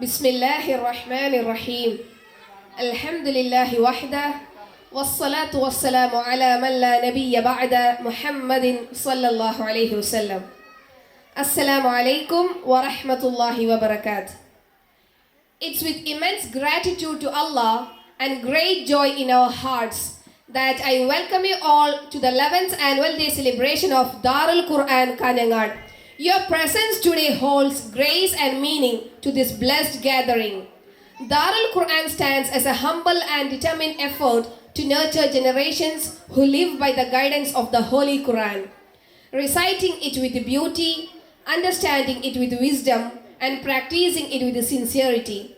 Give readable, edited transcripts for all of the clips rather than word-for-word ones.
بسم الله الرحمن الرحيم الحمد لله وحده والصلاة والسلام على من لا نبي بعد محمد صلى الله عليه وسلم. السلام عليكم ورحمة الله وبركاته. It's with immense gratitude to Allah and great joy in our hearts that I welcome you all to the 11th annual day celebration of Darul Quran Kanyanad. Your presence today holds grace and meaning to this blessed gathering. Darul Quran stands as a humble and determined effort to nurture generations who live by the guidance of the Holy Quran, reciting it with beauty, understanding it with wisdom, and practicing it with sincerity.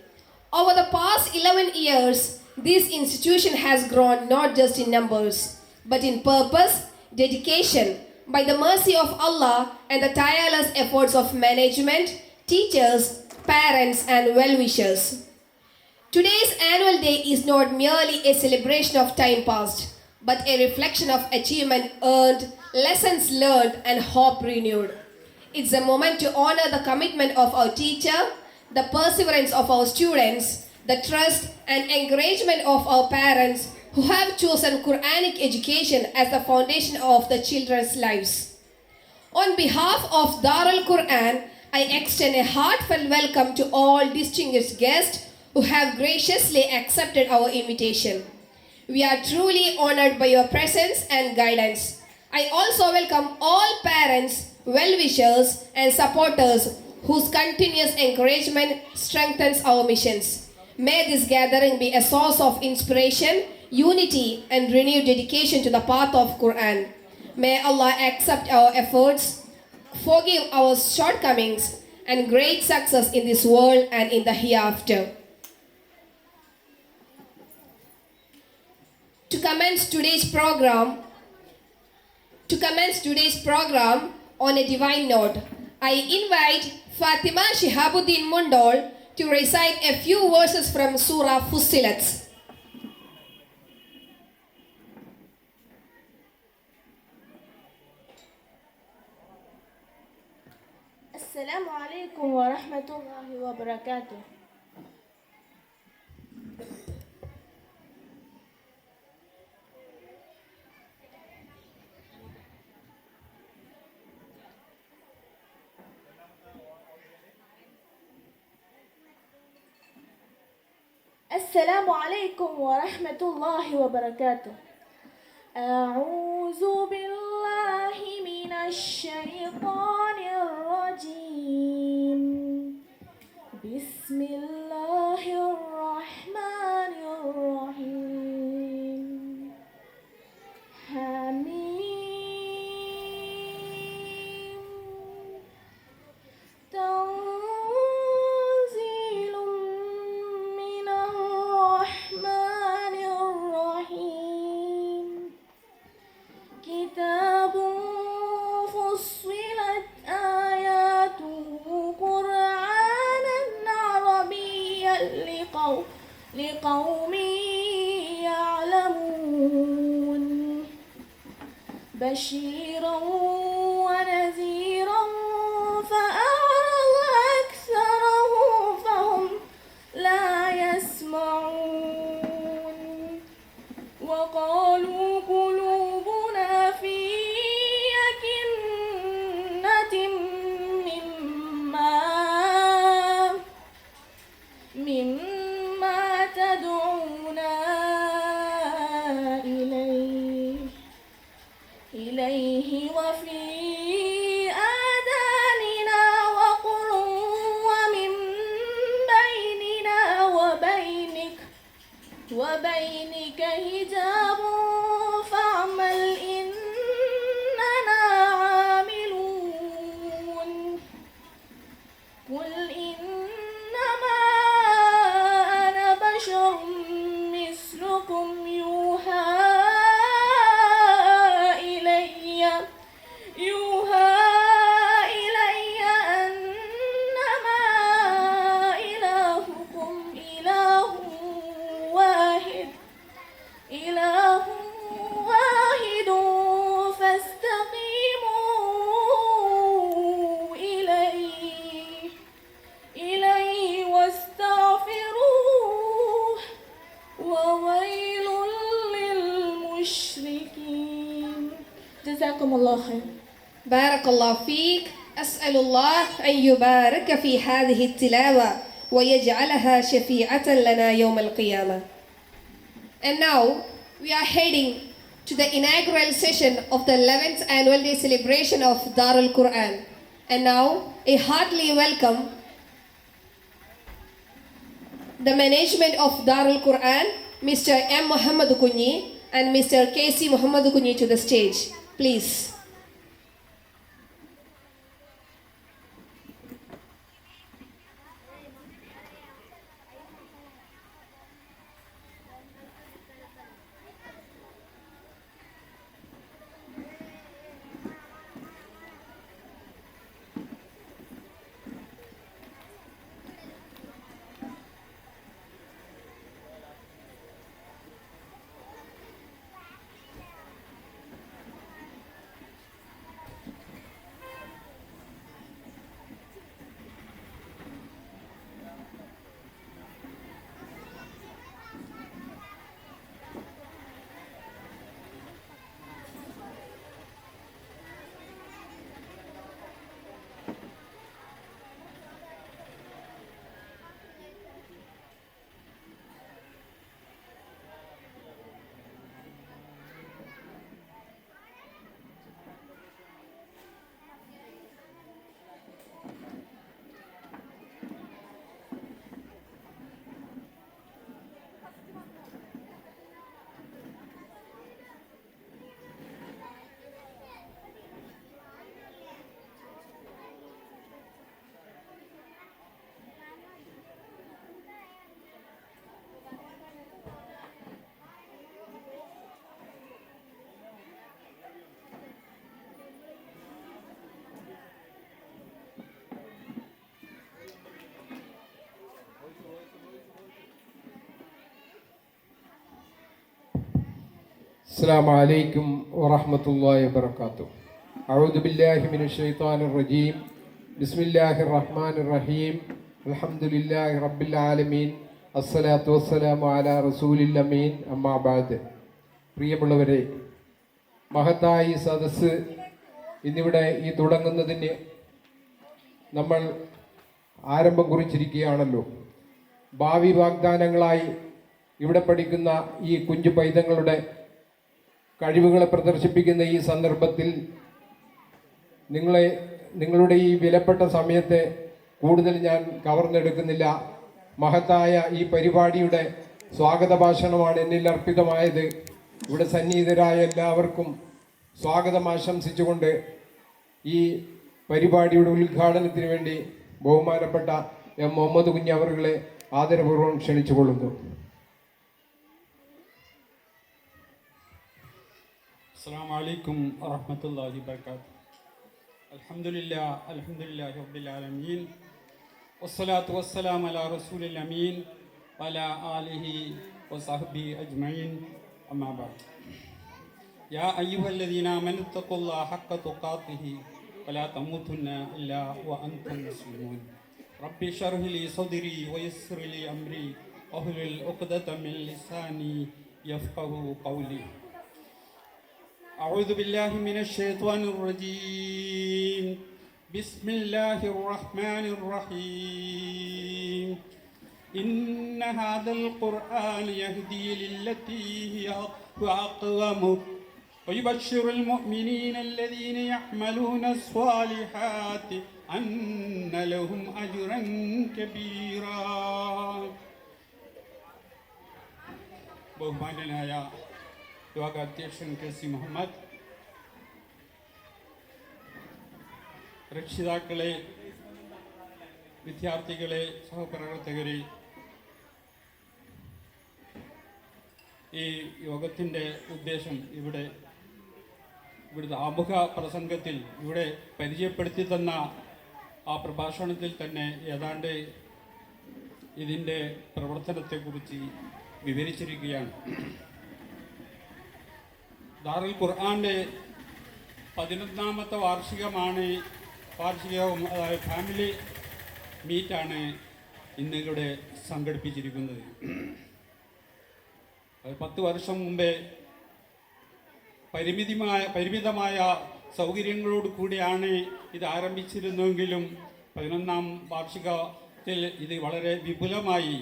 Over the past 11 years, this institution has grown not just in numbers, but in purpose, dedication, by the mercy of Allah and the tireless efforts of management, teachers, parents, and well-wishers. Today's annual day is not merely a celebration of time past, but a reflection of achievement earned, lessons learned, and hope renewed. It's a moment to honor the commitment of our teacher, the perseverance of our students, the trust and encouragement of our parents who have chosen Quranic education as the foundation of the children's lives. On behalf of Darul Quran, I extend a heartfelt welcome to all distinguished guests who have graciously accepted our invitation. We are truly honored by your presence and guidance. I also welcome all parents, well-wishers, and supporters whose continuous encouragement strengthens our missions. May this gathering be a source of inspiration, unity, and renewed dedication to the path of Quran. May Allah accept our efforts, forgive our shortcomings, and great success in this world and in the hereafter. To commence today's program on a divine note, I invite Fatima Shihabuddin Mundol to recite a few verses from Surah Fussilat. السلام عليكم ورحمة الله وبركاته. السلام عليكم ورحمة الله وبركاته. أعوذ بالله من الشيطان الرجيم. بسم الله الرحمن الرحيم. حميم. تنزيل من الرحمن الرحيم. كتاب فصلت آياته قرآنا عربيا لقوم يعلمون. بشيرا ونذيرا فأعرض أكثرهم فهم لا يسمعون. وقالوا قلوبنا في أكنة مما تدعونا إليه وفي آذاننا وقر ومن بيننا وبينك حجاب فاعمل إننا عاملون. قل إنما أنا بشر مثلكم يوحى جزاكم الله خير. بارك الله فيك. أسأل الله أن يبارك في هذه التلاوة ويجعلها شفيعة لنا يوم القيامة. And now we are heading to the inaugural session of the 11th annual day celebration of Darul Quran. And now a heartily welcome the management of Darul Quran, Mr. M. Muhammad Kunyi and Mr. K.C. Muhammad Kunyi to the stage. Please. السلام عليكم ورحمة الله وبركاته. أعوذ بالله من الشيطان الرجيم. بسم الله الرحمن الرحيم. الحمد لله رب العالمين. الصلاة والسلام على رسول الأمين. أما بعد. പ്രിയമുള്ളവരെ, മഹത്തായ ഈ സദസ്സ് ഇന്നിവിടെ ഈ തുടങ്ങുന്നതിന് നമ്മൾ ആരംഭം കുറിച്ചിരിക്കുകയാണല്ലോ. ഭാവി വാഗ്ദാനങ്ങളായി ഇവിടെ പഠിക്കുന്ന ഈ കുഞ്ഞു പൈതങ്ങളുടെ കഴിവുകളെ പ്രദർശിപ്പിക്കുന്ന ഈ സന്ദർഭത്തിൽ നിങ്ങളുടെ ഈ വിലപ്പെട്ട സമയത്തെ കൂടുതൽ ഞാൻ കവർന്നെടുക്കുന്നില്ല. മഹത്തായ ഈ പരിപാടിയുടെ സ്വാഗത ഭാഷണമാണ് എന്നിൽ അർപ്പിതമായത്. ഇവിടെ സന്നിഹിതരായ എല്ലാവർക്കും സ്വാഗതം ആശംസിച്ചുകൊണ്ട് ഈ പരിപാടിയുടെ ഉദ്ഘാടനത്തിന് വേണ്ടി ബഹുമാനപ്പെട്ട എം മുഹമ്മദ് കുഞ്ഞ് അവറുകളെ ആദരപൂർവ്വം ക്ഷണിച്ചുകൊള്ളുന്നു. السلام عليكم ورحمة الله وبركاته. الحمد لله رب العالمين والصلاة والسلام على رسول الأمين وعلى آله وصحبه أجمعين. أما بعد. يا أيها الذين آمنوا اتقوا الله حق تقاته ولا تموتن إلا وأنتم مسلمون. رب اشرح لي صدري ويسر لي أمري واحلل عقدة من لساني يفقهوا قولي. أعوذ بالله من الشيطان الرجيم. بسم الله الرحمن الرحيم. إن هذا القرآن يهدي للتي هي أقوم ويبشر المؤمنين الذين يعملون الصالحات أن لهم أجرا كبيرا. ബഹുമാന്യനായ യോഗ അധ്യക്ഷൻ K.C. മുഹമ്മദ്, രക്ഷിതാക്കളെ, വിദ്യാർത്ഥികളെ, സഹപ്രവർത്തകരെ, ഈ യോഗത്തിൻ്റെ ഉദ്ദേശം ഇവിടുത്തെ ആമുഖ പ്രസംഗത്തിൽ ഇവിടെ പരിചയപ്പെടുത്തി തന്ന ആ പ്രഭാഷണത്തിൽ തന്നെ ഏതാണ്ട് ഇതിൻ്റെ പ്രവർത്തനത്തെക്കുറിച്ച് വിവരിച്ചിരിക്കുകയാണ്. ദാറുൽ ഖുർആൻ്റെ 11ാമത്തെ വാർഷികവും അതായത് ഫാമിലി മീറ്റാണ് ഇന്ന് ഇവിടെ സംഘടിപ്പിച്ചിരിക്കുന്നത്. 10 വർഷം മുമ്പേ പരിമിതമായ സൗകര്യങ്ങളോട് കൂടിയാണ് ഇത് ആരംഭിച്ചിരുന്നെങ്കിലും 11ാം വാർഷികത്തിൽ ഇത് വളരെ വിപുലമായി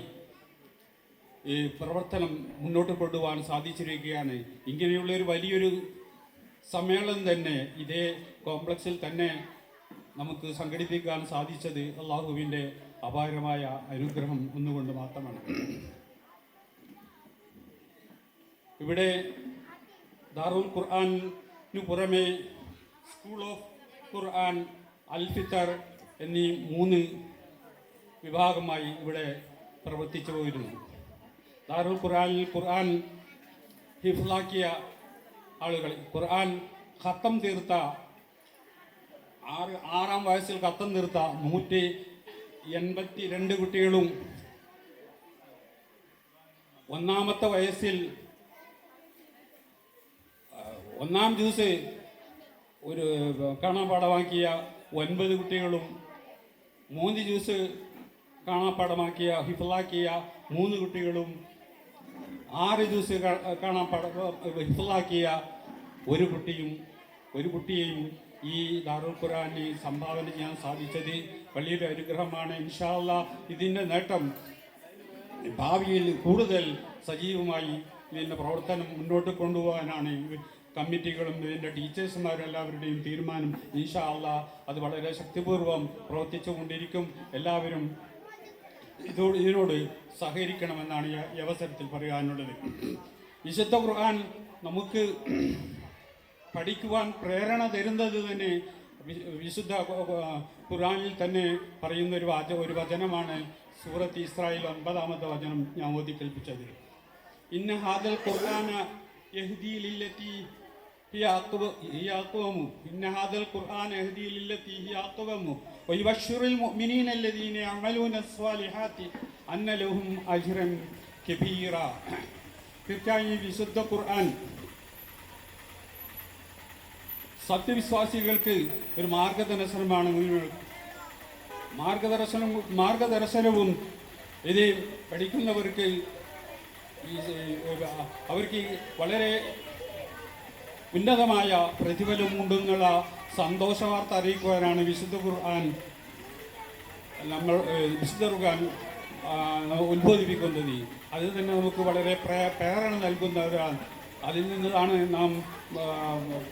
ഈ പ്രവർത്തനം മുന്നോട്ട് കൊണ്ടുപോകാൻ സാധിച്ചിരിക്കുകയാണ്. ഇങ്ങനെയുള്ളൊരു വലിയൊരു സമ്മേളനം തന്നെ ഇതേ കോംപ്ലക്സിൽ തന്നെ നമുക്ക് സംഘടിപ്പിക്കാൻ സാധിച്ചത് അള്ളാഹുവിൻ്റെ അപാരമായ അനുഗ്രഹം ഒന്നുകൊണ്ട് മാത്രമാണ്. ഇവിടെ ദാറുൽ ഖുർആനു പുറമെ സ്കൂൾ ഓഫ് ഖുർആൻ, അൽ ഫിത്തർ എന്നീ 3 വിഭാഗമായി ഇവിടെ പ്രവർത്തിച്ചു പോയിരുന്നു. ദാറുൽ ഖുർആൻ ഹിഫ്ലാക്കിയ ആളുകൾ, ഖുർആൻ ഖത്തം തീർത്ത 6ാം വയസ്സിൽ ഖത്തം തീർത്ത 182 കുട്ടികളും 1ാമത്തെ വയസ്സിൽ 1ാം ജ്യൂസ് ഒരു കാണാപ്പാടമാക്കിയ 9 കുട്ടികളും 3 ജ്യൂസ് കാണാപ്പാടമാക്കിയ ഹിഫ്ലാക്കിയ 3 കുട്ടികളും 6 ജ്യൂസ് ഹിഫ്ലാക്കിയ ഒരു കുട്ടിയെയും ഈ ദാറുൽ ഖുർആനിൽ സംഭാവന ചെയ്യാൻ സാധിച്ചത് വലിയൊരു അനുഗ്രഹമാണ്. ഇൻഷാ അല്ലാഹ് ഇതിൻ്റെ നേട്ടം ഭാവിയിൽ കൂടുതൽ സജീവമായി ഇതിൻ്റെ പ്രവർത്തനം മുന്നോട്ട് കൊണ്ടുപോകാനാണ് കമ്മിറ്റികളും ഇതിൻ്റെ ടീച്ചേഴ്സുമാരും എല്ലാവരുടെയും തീരുമാനം. ഇൻഷാ അല്ലാഹ് അത് വളരെ ശക്തിപൂർവ്വം പ്രവർത്തിച്ചു കൊണ്ടിരിക്കും. എല്ലാവരും ഇതിനോട് സഹകരിക്കണമെന്നാണ് ഈ അവസരത്തിൽ പറയാനുള്ളത്. വിശുദ്ധ ഖുർആൻ നമുക്ക് പഠിക്കുവാൻ പ്രേരണ തരുന്നത് തന്നെ വിശുദ്ധ ഖുർആനിൽ തന്നെ പറയുന്ന ഒരു വചനമാണ്. സൂറത്ത് ഇസ്രായേൽ 9ാമത്തെ വചനം ഞാൻ ഓതി കേൾപ്പിച്ചത്. ഇന്ന ഹാദൽ ഖുർആന യഹ്ദി ലില്ലതി ഹിയ അഖ്വം ഇന്ന ഹാദൽ ഖുർആന യഹ്ദി ലില്ലതി ഹിയ അഖ്വം വയുബശ്ശിറുൽ മുഅ്മിനീന അല്ലദീന യഅമലൂന അസ്സാലിഹാത്തി അന്ന ലഹും അജ്റൻ കബീറ. തീർച്ചയായും വിശുദ്ധ ഖുർആൻ സത്യവിശ്വാസികൾക്ക് ഒരു മാർഗദർശനവും ഇത് പഠിക്കുന്നവർക്ക് അവർക്ക് വളരെ ഉന്നതമായ പ്രതിഫലം ഉണ്ടെന്നുള്ള സന്തോഷ വാർത്ത അറിയിക്കുവാനാണ് വിശുദ്ധ ഖുർആൻ ഉത്ബോധിപ്പിക്കുന്നത്. അത് തന്നെ നമുക്ക് വളരെ പ്രേരണ നൽകുന്നവരാണ്. അതിൽ നിന്നാണ് നാം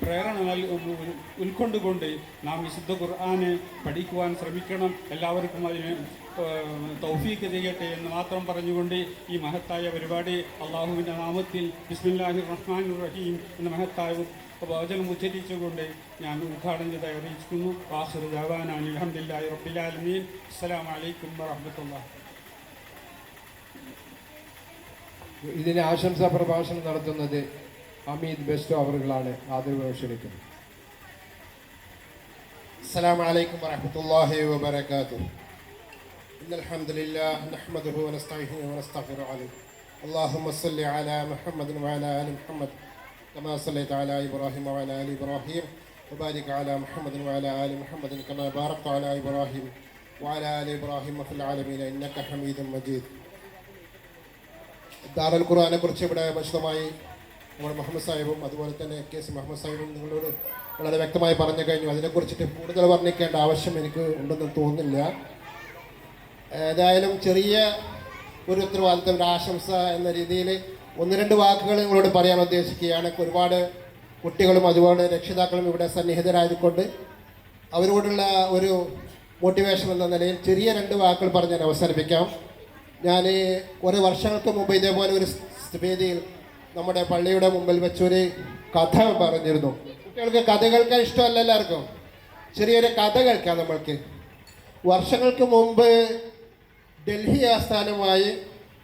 പ്രേരണ ഉൾക്കൊണ്ടുകൊണ്ട് നാം വിശുദ്ധ ഖുർആനെ പഠിക്കുവാൻ ശ്രമിക്കണം. എല്ലാവർക്കും അതിന് തൗഫീക്ക് ചെയ്യട്ടെ എന്ന് മാത്രം പറഞ്ഞുകൊണ്ട് ഈ മഹത്തായ പരിപാടി അള്ളാഹുവിൻ്റെ നാമത്തിൽ ബിസ്മില്ലാഹിർ റഹ്മാനിർ റഹീം എന്ന മഹത്തായ വചനം ഉച്ചരിച്ചുകൊണ്ട് ഞാൻ ഉദ്ഘാടനം ചെയ്ത് അറിയിക്കുന്നു. വാഖിറു ദഅവാനാ അൽഹംദുലില്ലാഹി റബ്ബിൽ ആലമീൻ. അസ്സലാമു അലൈക്കും വറഹ്മത്തുള്ളാഹി. ഇതിന് ആശംസാ പ്രഭാഷണം നടത്തുന്നത് ഹമീദ് ബെസ്റ്റോ അവറുകളാണ്. ആദരവ് ക്ഷണിക്കുന്നത്. അസ്സലാമു അലൈക്കും വറഹ്മത്തുള്ളാഹി വബറകാതുഹു. ഇന്നൽ ഹംദുലില്ലാഹി നഹ്മദുഹു വനസ്തഈനുഹു വനസ്തഗ്ഫിറുഹു. അല്ലാഹുമ്മ സ്വല്ലി അലാ മുഹമ്മദിൻ വഅലാ ആലി മുഹമ്മദ് കമാ സ്വല്ലൈത അലാ ഇബ്രാഹിം വഅലാ ആലി ഇബ്രാഹിം വബാരിക് അലാ മുഹമ്മദിൻ വഅലാ ആലി മുഹമ്മദിൻ കമാ ബാറക്ത അലാ ഇബ്രാഹിം വഅലാ ആലി ഇബ്രാഹിം ഫിൽ ആലമീന ഇന്നക ഹമീദും മജീദ്. ദാറുൽ ഖുർആനെ കുറിച്ച് ഇവിടെ വിശദമായി നമ്മുടെ മുഹമ്മദ് സാഹിബും അതുപോലെ തന്നെ KC മുഹമ്മദ് സാഹിബും നിങ്ങളോട് വളരെ വ്യക്തമായി പറഞ്ഞു കഴിഞ്ഞു. അതിനെക്കുറിച്ചിട്ട് കൂടുതൽ വർണ്ണിക്കേണ്ട ആവശ്യം എനിക്ക് ഉണ്ടെന്ന് തോന്നുന്നില്ല. ഏതായാലും ചെറിയ ഒരു ഉത്തരവാദിത്തം, ഒരു ആശംസ എന്ന രീതിയിൽ 1-2 വാക്കുകൾ നിങ്ങളോട് പറയാൻ ഉദ്ദേശിക്കുകയാണ്. ഒരുപാട് കുട്ടികളും അതുപോലെ രക്ഷിതാക്കളും ഇവിടെ സന്നിഹിതരായതുകൊണ്ട് അവരോടുള്ള ഒരു മോട്ടിവേഷൻ എന്ന നിലയിൽ ചെറിയ 2 വാക്കുകൾ പറഞ്ഞ് ഞാൻ അവസാനിപ്പിക്കാം. ഞാൻ കുറേ വർഷങ്ങൾക്ക് മുമ്പ് ഇതേപോലെ ഒരു വേദിയിൽ നമ്മുടെ പള്ളിയുടെ മുമ്പിൽ വെച്ചൊരു കഥ പറഞ്ഞിരുന്നു. കുട്ടികൾക്ക് കഥ കേൾക്കാൻ ഇഷ്ടമല്ല എല്ലാവർക്കും. ചെറിയൊരു കഥ കേൾക്കാം നമ്മൾക്ക്. വർഷങ്ങൾക്ക് മുമ്പ് ഡൽഹി ആസ്ഥാനമായി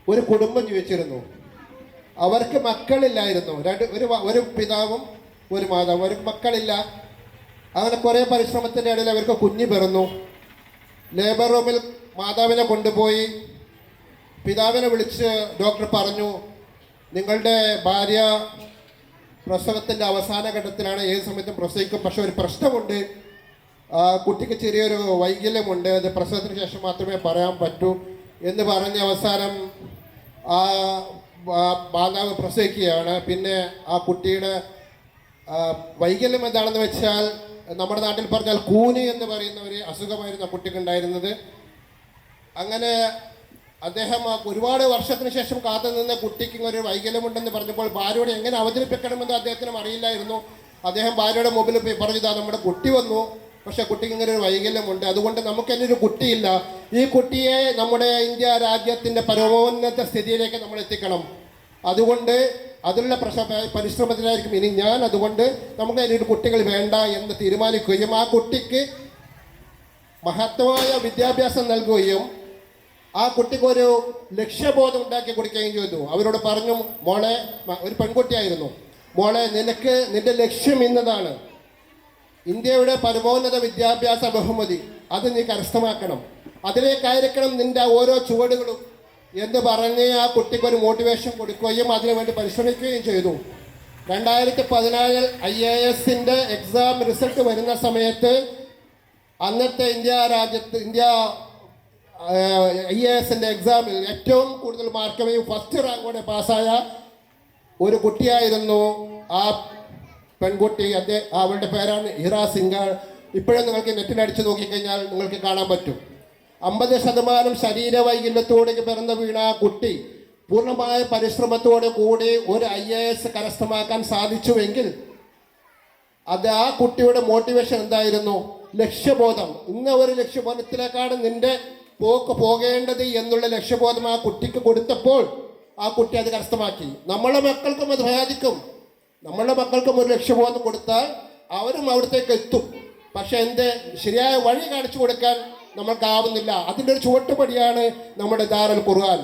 ഒരു കുടുംബം ജീവിച്ചിരുന്നു. അവർക്ക് മക്കളില്ലായിരുന്നു. ഒരു പിതാവും ഒരു മാതാവും. അവർക്ക് മക്കളില്ല. അങ്ങനെ കുറേ പരിശ്രമത്തിൻ്റെ ഇടയിൽ അവർക്ക് കുഞ്ഞ് പിറന്നു. ലേബർ റൂമിൽ മാതാവിനെ കൊണ്ടുപോയി പിതാവിനെ വിളിച്ച് ഡോക്ടർ പറഞ്ഞു, നിങ്ങളുടെ ഭാര്യ പ്രസവത്തിൻ്റെ അവസാന ഘട്ടത്തിലാണ്, ഏത് സമയത്തും പ്രസവിക്കും, പക്ഷെ ഒരു പ്രശ്നമുണ്ട്, കുട്ടിക്ക് ചെറിയൊരു വൈകല്യമുണ്ട്, അത് പ്രസവത്തിന് ശേഷം മാത്രമേ പറയാൻ പറ്റൂ എന്ന് പറഞ്ഞ് അവസാനം ആ മാതാവ് പ്രസവിക്കുകയാണ്. പിന്നെ ആ കുട്ടിയുടെ വൈകല്യം എന്താണെന്ന് വെച്ചാൽ നമ്മുടെ നാട്ടിൽ പറഞ്ഞാൽ കൂനി എന്ന് പറയുന്ന ഒരു അസുഖമായിരുന്നു ആ കുട്ടിക്ക് ഉണ്ടായിരുന്നത്. അങ്ങനെ അദ്ദേഹം ഒരുപാട് വർഷത്തിന് ശേഷം കാത്തു നിന്ന് കുട്ടിക്ക് ഒരു വൈകല്യമുണ്ടെന്ന് പറഞ്ഞപ്പോൾ ഭാര്യയോട് എങ്ങനെ അവതരിപ്പിക്കണമെന്ന് അദ്ദേഹത്തിനും അറിയില്ലായിരുന്നു. അദ്ദേഹം ഭാര്യയുടെ മുമ്പിൽ പറഞ്ഞു, നമ്മുടെ കുട്ടി വന്നു, പക്ഷെ കുട്ടിക്ക് ഇങ്ങനെ ഒരു വൈകല്യമുണ്ട്, അതുകൊണ്ട് നമുക്ക് തന്നെ ഒരു കുട്ടിയില്ല, ഈ കുട്ടിയെ നമ്മുടെ ഇന്ത്യ രാജ്യത്തിൻ്റെ പരമോന്നത സ്ഥിതിയിലേക്ക് നമ്മൾ എത്തിക്കണം, അതുകൊണ്ട് അതിനുള്ള പരിശ്രമത്തിലായിരിക്കും ഇനി ഞാൻ, അതുകൊണ്ട് നമുക്ക് അതിനൊരു കുട്ടികൾ വേണ്ട എന്ന് തീരുമാനിക്കുകയും ആ കുട്ടിക്ക് മഹത്തമായ വിദ്യാഭ്യാസം നൽകുകയും ആ കുട്ടിക്ക് ഒരു ലക്ഷ്യബോധം ഉണ്ടാക്കി കൊടുക്കുകയും ചെയ്തു. അവരോട് പറഞ്ഞു, മോളെ, ഒരു പെൺകുട്ടിയായിരുന്നു, മോളെ, നിന്റെ ലക്ഷ്യം ഇന്നതാണ്, ഇന്ത്യയുടെ പരമോന്നത വിദ്യാഭ്യാസ ബഹുമതി, അത് നീ കരസ്ഥമാക്കണം, അതിലേക്കായിരിക്കണം നിന്റെ ഓരോ ചുവടുകളും എന്ന് പറഞ്ഞ് ആ കുട്ടിക്ക് ഒരു മോട്ടിവേഷൻ കൊടുക്കുകയും അതിനുവേണ്ടി പരിശ്രമിക്കുകയും ചെയ്തു. 2014 IAS എക്സാം റിസൾട്ട് വരുന്ന സമയത്ത് അന്നത്തെ ഇന്ത്യ IAS എക്സാമിൽ ഏറ്റവും കൂടുതൽ മാർക്കുമായി ഫസ്റ്റ് റാങ്കോടെ പാസ്സായ ഒരു കുട്ടിയായിരുന്നു ആ പെൺകുട്ടി. അവളുടെ പേരാണ് ഇറ സിംഗ്. ഇപ്പോഴും നിങ്ങൾക്ക് നെറ്റിൽ അടിച്ചു നോക്കിക്കഴിഞ്ഞാൽ നിങ്ങൾക്ക് കാണാൻ പറ്റും. 50% ശരീരവൈകല്യത്തോടെ പിറന്നു വീണ ആ കുട്ടി പൂർണ്ണമായ പരിശ്രമത്തോടു കൂടി ഒരു IAS കരസ്ഥമാക്കാൻ സാധിച്ചുവെങ്കിൽ അത് ആ കുട്ടിയുടെ മോട്ടിവേഷൻ എന്തായിരുന്നു? ലക്ഷ്യബോധം. ഇന്ന ഒരു ലക്ഷ്യബോധത്തിലേക്കാണ് നിന്റെ പോകേണ്ടത് എന്നുള്ള ലക്ഷ്യബോധം ആ കുട്ടിക്ക് കൊടുത്തപ്പോൾ ആ കുട്ടി അത് കരസ്ഥമാക്കി. നമ്മളെ മക്കൾക്കും അത് സാധിക്കും. നമ്മളുടെ മക്കൾക്കും ഒരു ലക്ഷ്യബോധം കൊടുത്താൽ അവരും അവിടത്തേക്ക് എത്തും. പക്ഷെ ശരിയായ വഴി കാണിച്ചു കൊടുക്കാൻ നമ്മൾക്കാവുന്നില്ല. അതിൻ്റെ ഒരു ചുവട്ടുപടിയാണ് നമ്മുടെ ദാറുൽ ഖുർആൻ.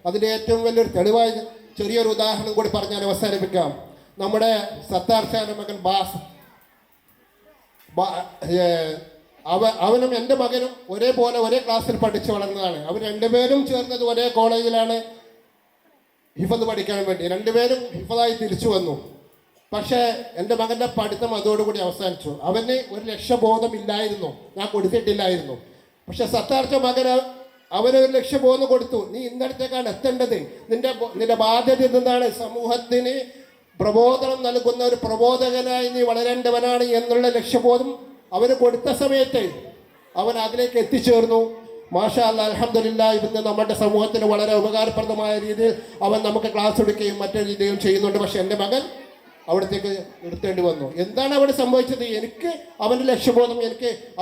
അതിൻ്റെ ഏറ്റവും വലിയൊരു തെളിവായി ചെറിയൊരു ഉദാഹരണം കൂടി പറഞ്ഞാൽ അവസാനിപ്പിക്കാം. നമ്മുടെ സത്താർ ഷാന്റെ മകൻ ബാസ്, അവനും എൻ്റെ മകനും ഒരേപോലെ ഒരേ ക്ലാസ്സിൽ പഠിച്ചു വളർന്നതാണ്. അവർ രണ്ടുപേരും ചേർന്നത് ഒരേ കോളേജിലാണ് ഹിഫദ് പഠിക്കാൻ വേണ്ടി. രണ്ടുപേരും ഹിഫദായി തിരിച്ചു വന്നു. പക്ഷേ എൻ്റെ മകൻ്റെ പഠിത്തം അതോടുകൂടി അവസാനിച്ചു. അവന് ഒരു ലക്ഷ്യബോധം ഇല്ലായിരുന്നു, ഞാൻ കൊടുത്തിട്ടില്ലായിരുന്നു. പക്ഷെ സത്താർച്ച മകന് അവനൊരു ലക്ഷ്യബോധം കൊടുത്തു. നീ ഇന്നടത്തേക്കാണ് എത്തേണ്ടത്, നിന്റെ ബാധ്യത എന്താണ്? സമൂഹത്തിന് പ്രബോധനം നൽകുന്ന ഒരു പ്രബോധകനായി നീ വളരേണ്ടവനാണ് എന്നുള്ള ലക്ഷ്യബോധം അവന് കൊടുത്ത സമയത്ത് അവൻ അതിലേക്ക് എത്തിച്ചേർന്നു. മാഷാ അല്ലാഹ്, അൽഹംദുലില്ലാഹ്. ഇന്ന് നമ്മുടെ സമൂഹത്തിന് വളരെ ഉപകാരപ്രദമായ രീതിയിൽ അവൻ നമുക്ക് ക്ലാസ് എടുക്കുകയും മറ്റൊരു രീതിയും ചെയ്യുന്നുണ്ട്. പക്ഷെ എൻ്റെ മകൻ അവിടത്തേക്ക് നിർത്തേണ്ടി വന്നു. എന്താണ് അവിടെ സംഭവിച്ചത്? എനിക്ക് അവൻ്റെ ലക്ഷ്യബോധം,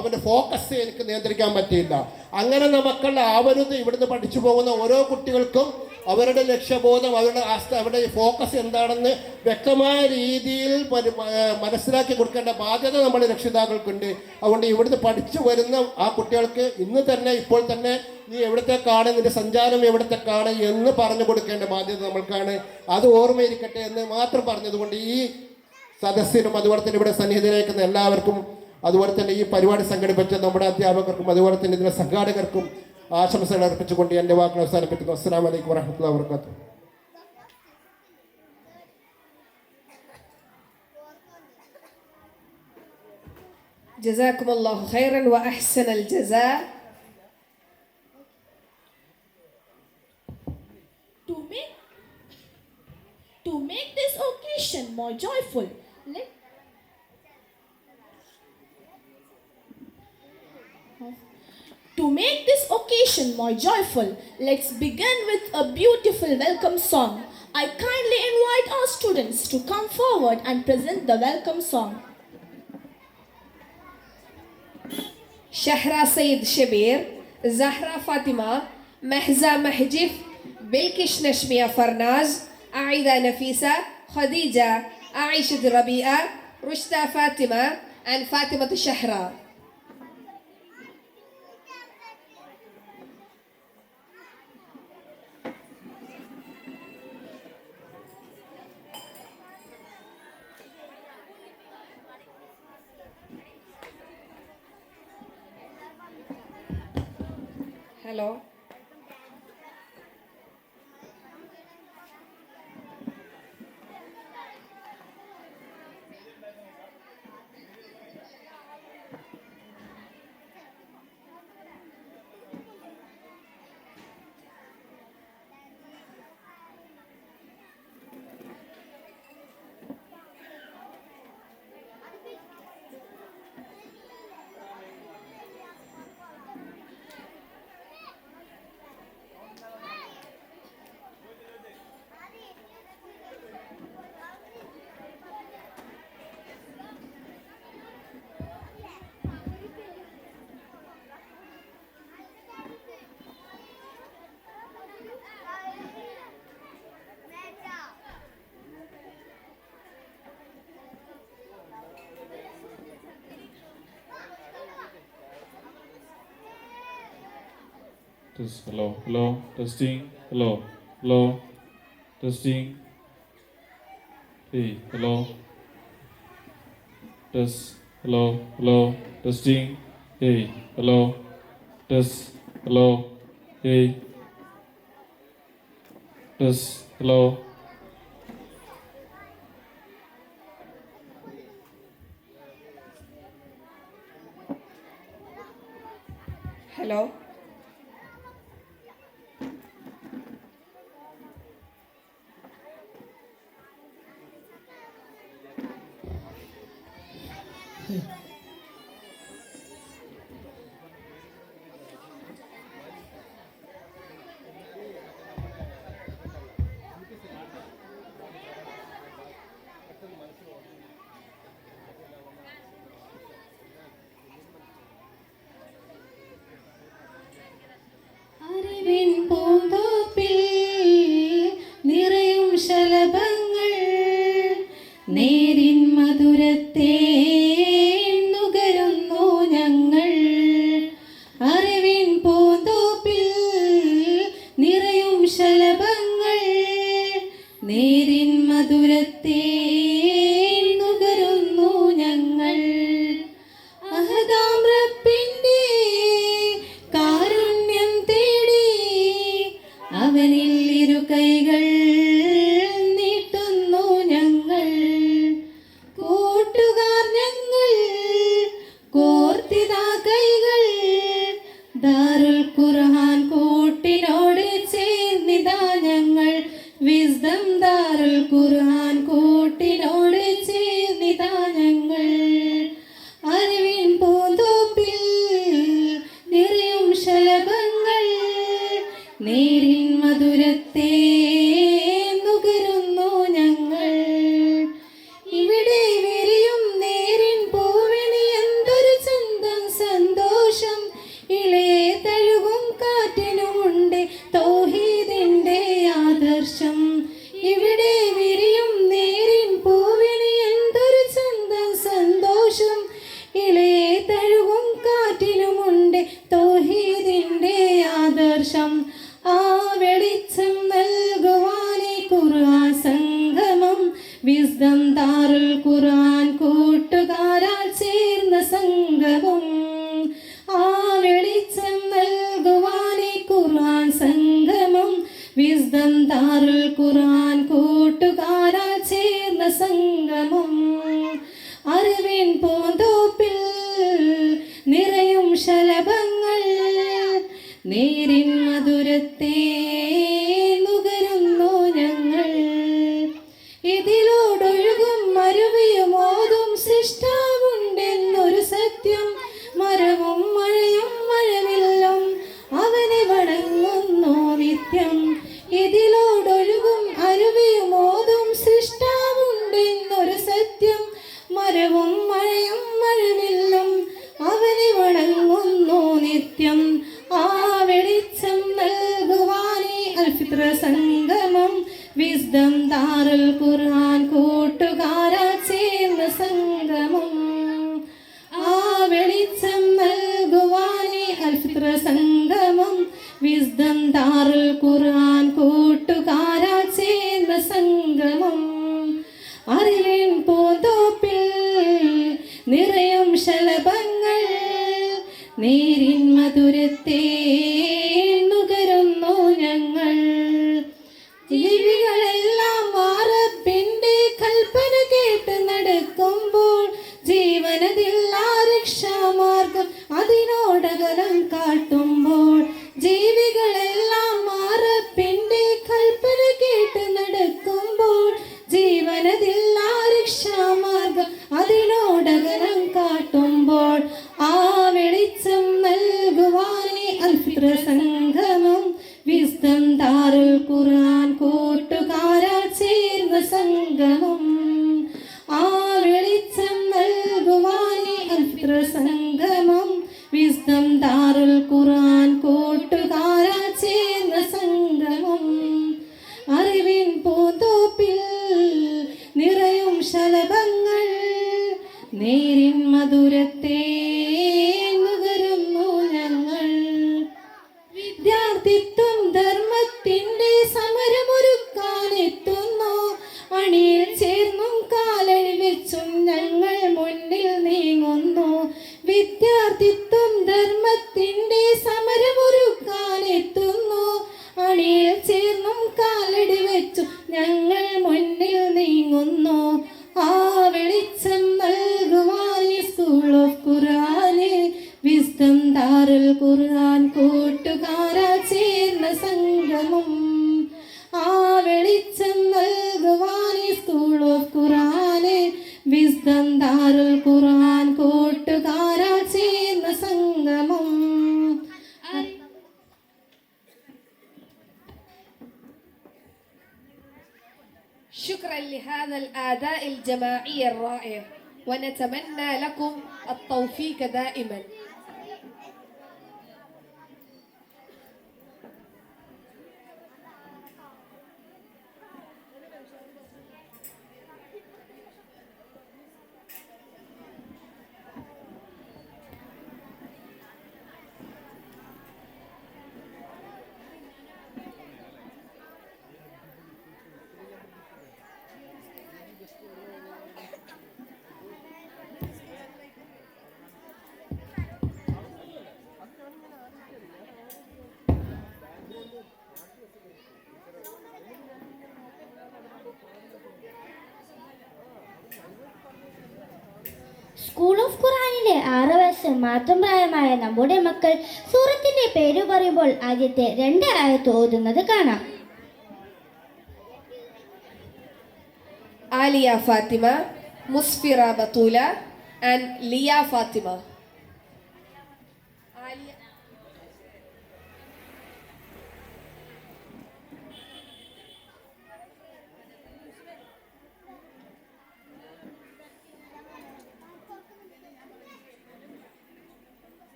അവൻ്റെ ഫോക്കസ് എനിക്ക് നിയന്ത്രിക്കാൻ പറ്റിയില്ല. അങ്ങനെ മക്കൾ ആവരുത്. ഇവിടുന്ന് പഠിച്ചു പോകുന്ന ഓരോ കുട്ടികൾക്കും അവരുടെ ലക്ഷ്യബോധം, അവരുടെ ഫോക്കസ് എന്താണെന്ന് വ്യക്തമായ രീതിയിൽ മനസ്സിലാക്കി കൊടുക്കേണ്ട ബാധ്യത നമ്മുടെ രക്ഷിതാക്കൾക്കുണ്ട്. അതുകൊണ്ട് ഇവിടുന്ന് പഠിച്ചു വരുന്ന ആ കുട്ടികൾക്ക് ഇപ്പോൾ തന്നെ നീ എവിടത്തേക്കാണ്, നിന്റെ സഞ്ചാരം എവിടത്തേക്കാണ് എന്ന് പറഞ്ഞു കൊടുക്കേണ്ട ബാധ്യത നമ്മൾക്കാണ്. അത് ഓർമ്മയിരിക്കട്ടെ എന്ന് മാത്രം പറഞ്ഞതുകൊണ്ട് ഈ സദസ്സിനും അതുപോലെ തന്നെ ഇവിടെ സന്നിഹിതരായിരിക്കുന്ന എല്ലാവർക്കും, അതുപോലെ തന്നെ ഈ പരിപാടി സംഘടിപ്പിച്ച നമ്മുടെ അധ്യാപകർക്കും അതുപോലെ തന്നെ ഇതിന്റെ സംഘാടകർക്കും ആശംസകൾ അർപ്പിച്ചുകൊണ്ട് എൻ്റെ വാക്കുകൾ അവസാനിപ്പിക്കുന്നു. അസ്സലാമു അലൈക്കും വറഹ്മത്തുള്ളാഹി വബറകാതുഹു. ജസാക്കുമുല്ലാഹു ഖൈറൻ വ അഹ്സനൽ ജസാ. To make this occasion more joyful, let's begin with a beautiful welcome song. I kindly invite our students to come forward and present the welcome song. شهرة سيد شبير، زهرة فاطمة، مهزة محجف، بلكش نشمية فرناز، عايدة نفيسة، خديجة، عائشة ربيعة، رشدة فاطمة and فاطمة الشهرة. Hello. Test, hello, hello, testing, hello, hello, testing. Hey, hello. Test, hello, hello, testing. Hey, hello, test, hello, hey, test, hello. Hello. അറിവിൻ പൂന്തോപ്പിൽ നിറയും ശലഭങ്ങൾ നേരിൻ മധുരത്തെ നുകരുന്നു ഞങ്ങൾ. അറിവിൻ പൂന്തോപ്പിൽ നിറയും ശലഭങ്ങൾ നേരിൻ മധുരത്തെ നുകരുന്നു ഞങ്ങൾ. അഹദാം റബ്ബിന്റെ കാരുണ്യം തേടി അവനിൽ ഇരു കൈകൾ നീട്ടുന്നു ഞങ്ങൾ. കൂട്ടുകാർ ഞങ്ങൾ കോർത്തിതാ കൈകൾ ദാറുൽ ഖുർആൻ കൂട്ടിനോട് ചേർന്നിതാ ഞങ്ങൾ. വിസ്ഡം ദാറുൽ ഖുർആൻ കൂട്ടിനോട് ചേർന്നിതാ ഞങ്ങൾ. അറിവിൻ പൂന്തോപ്പിൽ നിറയും ശലഭങ്ങൾ നേരിൻ മധുരത്തെ നുകരുന്നു ഞങ്ങൾ. ഇവിടെ വിരിയും നേരിൻ പൂവിന് എന്തൊരു ചന്തം സന്തോഷം. ഇളയെ തഴുകും കാറ്റിനുമുണ്ട് തൗഹീദിന്റെ ആദർശം. ഇവിടെ വിരിയും നേരിൻ പൂവിന് എന്തൊരു ചന്തം സന്തോഷം. ഇളയെ തഴുകും കാറ്റിനുമുണ്ട് തൗഹീദിന്റെ ആദർശം. ആ വെളിച്ചം നൽകുവാനേ ഖുർആൻ സംഗമം. വിസ്ഡം ദാറുൽ ഖുർആൻ കൂട്ടുകാരാൽ ചേർന്ന സംഗമം. ആ വെളിച്ചം നൽകുവാനേ ഖുർആൻ സംഗമം. വിസ്ഡം ദാറുൽ ഖുർആൻ കൂട്ടുകാരാൽ ചേർന്ന സംഗമം. അറിവിൻ പൂന്തോപ്പിൽ നിറയും ശലഭങ്ങൾ നേരിൻ മധുരത്തെ നുകരുന്നു ഞങ്ങൾ. ഇതിലൂടൊഴുകും അരുവിയും ഓതും സൃഷ്ടാവുണ്ടെന്നൊരു സത്യം. മരവും മഴയും മഴവില്ലും അവനെ വണങ്ങുന്നു നിത്യം. ഇതിലൂടൊഴുകും അരുവിയും ഓതും സൃഷ്ടാവുണ്ടെന്നൊരു സത്യം. മരവും മഴയും മഴവില്ലും അവനെ വണങ്ങുന്നു നിത്യം. ആ വെളിച്ചം നൽകുവാനേ അൽഫിത്ര സംഗമം. വിസ്ഡം ദാറുൽ ഖുർആൻ കൂട്ടുകാരാ ചേർന്ന സംഗമം. ആ വെളിച്ചം നൽകുവാനേ അൽഫിത്ര സംഗമം. വിസ്ഡം ദാറുൽ ഖുർആൻ കൂട്ടുകാരാ ചേർന്ന സംഗമം. അറിവിൻ പൂന്തോപ്പിൽ നിറയും ശലഭങ്ങൾ നേരിൻ മധുരത്തെ നുകരുന്നു ഞങ്ങൾ. ജീവികളെല്ലാം റബ്ബിന്റെ കൽപ്പന കേട്ട് നടക്കുമ്പോൾ ജീവനതില്ല രക്ഷാമാർഗം അതിനോടകലം കാട്ടുമ്പോൾ. ജീവികളെല്ലാം റബ്ബിന്റെ കൽപ്പന കേട്ട് നടക്കുമ്പോൾ ജീവനതില്ല രക്ഷാമാർഗം അതിനോടകലം കാട്ടുമ്പോൾ. ആ വെളിച്ചം നൽകുവാനേ അൽഫിത്ര സംഗമം. വിസ്ഡം ദാറുൽ ഖുർആൻ കൂട്ടുകാരാ ചേർന്ന സംഗമം. ആ വെളിച്ചം നൽകുവാനേ അൽഫിത്ര സംഗമം. വിസ്ഡം ദാറുൽ ഖുർആൻ കൂട്ടുകാരാ ചേർന്ന സംഗമം. അറിവിൻ പൂന്തോപ്പിൽ നിറയും ശലഭങ്ങൾ നേരിൻ മധുരത്തെ നുകരുന്നു ഞങ്ങൾ. വിദ്യാ മുന്നിൽ നീങ്ങുന്നു. വിദ്യാർത്ഥിത്വം ധർമ്മത്തിന്റെ സമരമൊരുക്കാനെത്തുന്നു. അണിയിൽ ചേർന്നും കാലടി വെച്ചു ഞങ്ങൾ മുന്നിൽ നീങ്ങുന്നു. ആ വെളിച്ചം നൽകുവാൻ സ്കൂൾ ഓഫ് ഖുർആന് വിസ്ഡം ദാറുൽ ഖുർആൻ കൂട്ടുകാരാ ചേർന്ന സംഗമം. ആ വെളിച്ചം നൽകുവാൻ സ്കൂൾ ഓഫ് ഖുർആന് വിസ്ഡം ദാറുൽ ഖുർആൻ കൂട്ടുകാരാ ചേർന്ന സംഗമം. شكرا لهذا الأداء الجماعي الرائع ونتمنى لكم التوفيق دائما. സ്കൂൾ ഓഫ് ഖുർആനിലെ 6 വയസ്സ് മാത്രം പ്രായമായ നമ്മുടെ മക്കൾ സൂറത്തിന്റെ പേര് പറയുമ്പോൾ ആദ്യത്തെ 2 ആയത്ത് ഓതുന്നത് കാണാം. Alia Fatima, Musfira Batula and Lia Fatima.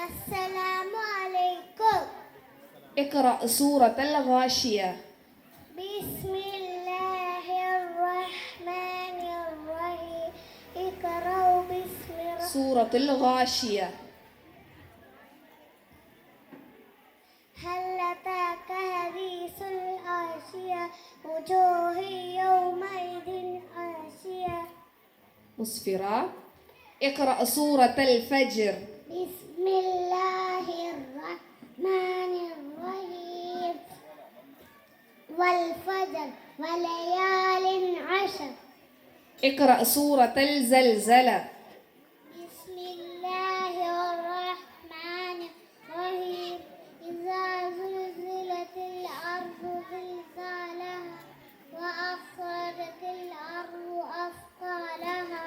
അസ്സലാമു അലൈക്കും. اقرأ سورة الغاشية. ബിസ്മില്ലാഹിർ റഹ്മാനിർ റഹീം. ഇഖ്റൗ ബിസ്മി سورة الغاشية. هل أتاك حديث الغاشية وجوه يومئذ خاشعة. مسفرة. اقرأ سورة الفجر. بسم الله الرحمن الرحيم والفجر وليال عشر. اقرأ سورة الزلزلة. بسم الله الرحمن الرحيم إذا زلزلت الأرض زلزالها وأخرجت الأرض أثقالها.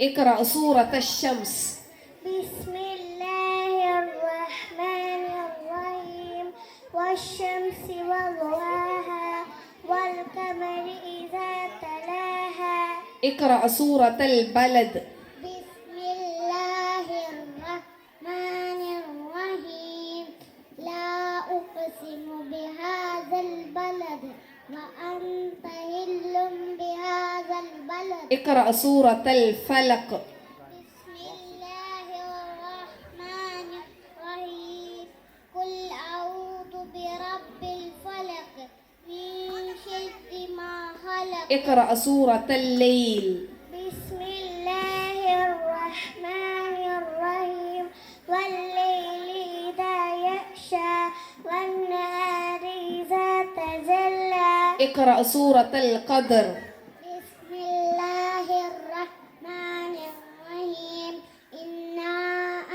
اقرأ سورة الشمس. بسم الله الرحمن الرحيم والشمس وضحاها والقمر إذا تلاها. اقرأ سورة البلد. بسم الله الرحمن الرحيم لا أقسم بهذا البلد وأنت حل بهذا البلد. اقرأ سورة الفلق. بسم الله الرحمن الرحيم قل أعوذ برب الفلق من شر ما خلق. اقرأ سورة الليل. بسم الله الرحمن الرحيم والليل إذا يغشى والنهار إذا تجلى. اقرأ سورة القدر. بسم الله الرحمن الرحيم إنا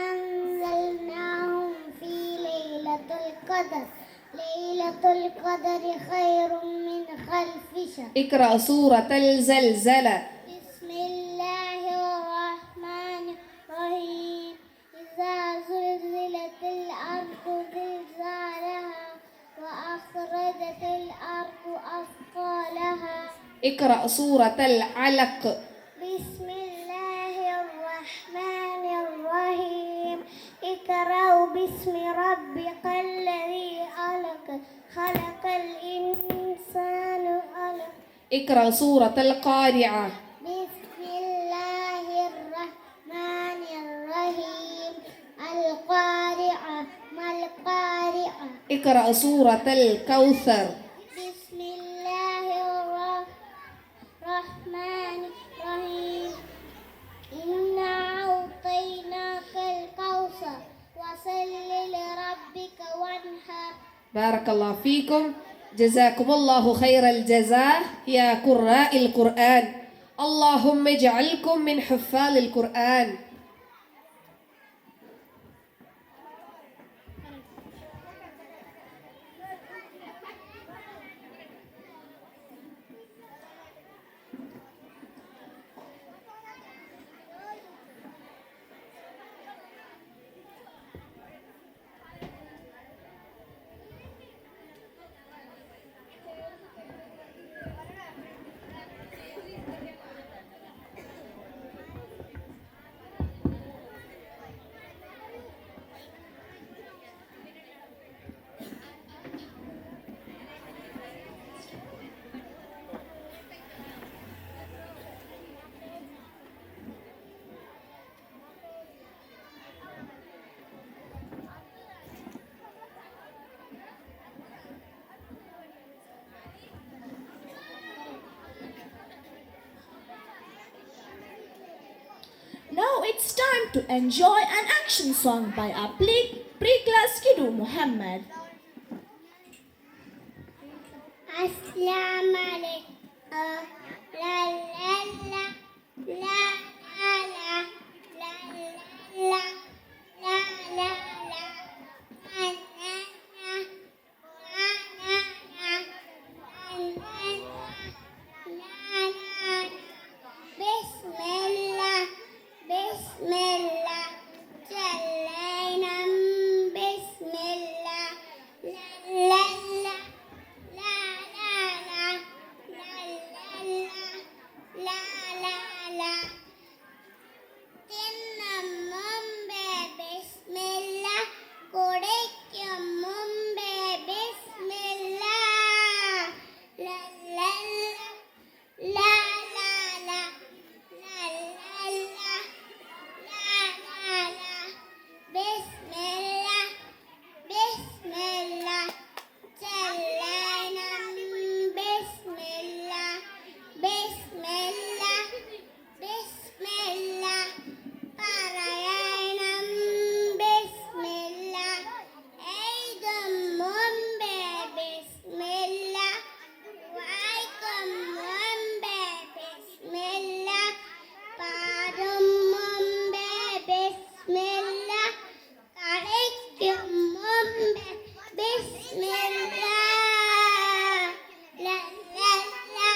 أنزلناه في ليلة القدر ليلة القدر خير من ألف شهر. اقرأ سورة الزلزلة. بسم الله الرحمن الرحيم إذا زلزلت الأرض زلزالها وأخرجت الأرض أثقالها. اقرأ سورة العلق. بسم الله الرحمن الرحيم اقرأوا باسم ربك الذي خلق خلق الإنسان علق. اقرأ سورة القارعة. بسم الله الرحمن الرحيم اقرأ سورة الكوثر. بسم الله الرحمن الرحيم إنا أعطيناك الكوثر وصل لربك وانحر. بارك الله فيكم. جزاكم الله خير الجزاء يا قراء القرآن. اللهم اجعلكم من حفاظ القرآن. Now it's time to enjoy an action song by our pre-class kiddo Muhammad. Assalamu alaikum. La la la la la la la la la la. Bismillah, Bismillah, Jallainam, Bismillah, la la la la la la la la la. തിന്നും മുമ്പേ ബിസ്മില്ലാ, കുടിക്കും മുമ്പേ ബിസ്മില്ലാ, ലാ ലാ ലാ ലാ ലാ ലാ ലാ ലാ ലാ ലാ. ബിസ്മില്ലാ, ബിസ്മില്ലാ, ചൊല്ലണം ബിസ്മില്ലാ, ബിസ്മില്ലാ, ബിസ്മില്ലാ, പറയണം ബിസ്മില്ലാ, എഴുതും മുമ്പേ ബിസ്മില്ലാ, വായിക്കും മുമ്പേ ബിസ്മില്ലാ, പാടും മുമ്പേ ബിസ്മില്ലാ, കളിക്കും മുമ്പേ ബിസ്മില്ലാ, ലാ ലാ ലാ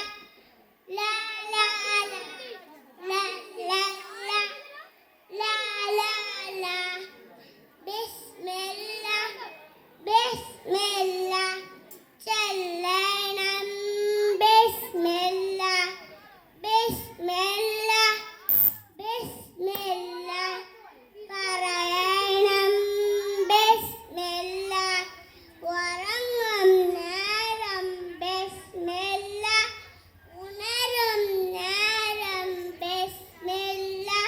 ലാ ലാ ലാ ലാ ലാ ലാ ലാ ലാ. ബിസ്മില്ലാ, ബിസ്മില്ലാ, ചൊല്ലണം ബിസ്മില്ലാ, ബിസ്മില്ലാ, ബിസ്മില്ലാ, പറയണം ബിസ്മില്ലാ, ഉറങ്ങും നേരം ബിസ്മില്ലാ, ഉണരും നേരം ബിസ്മില്ലാ,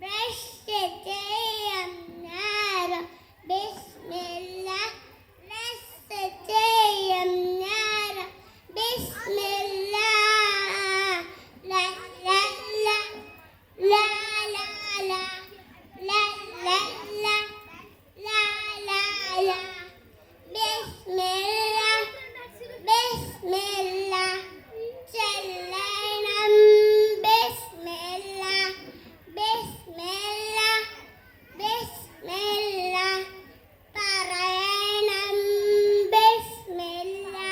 ബ്രഷ് ചെയ്യും നേരം ബിസ്മില്ലാ, ഡ്രസ്സ് ചെയ്യും നേരം ബിസ്മില്ലാ, ലാ ലാ ലാ ലാ ലാ ലാ ലാ ലാ ലാ ലാ ലാ ലാ. ബിസ്മില്ലാ, ബിസ്മില്ലാ, ചൊല്ലണം ബിസ്മില്ലാ, ബിസ്മില്ലാ, ബിസ്മില്ലാ, പറയണം ബിസ്മില്ലാ.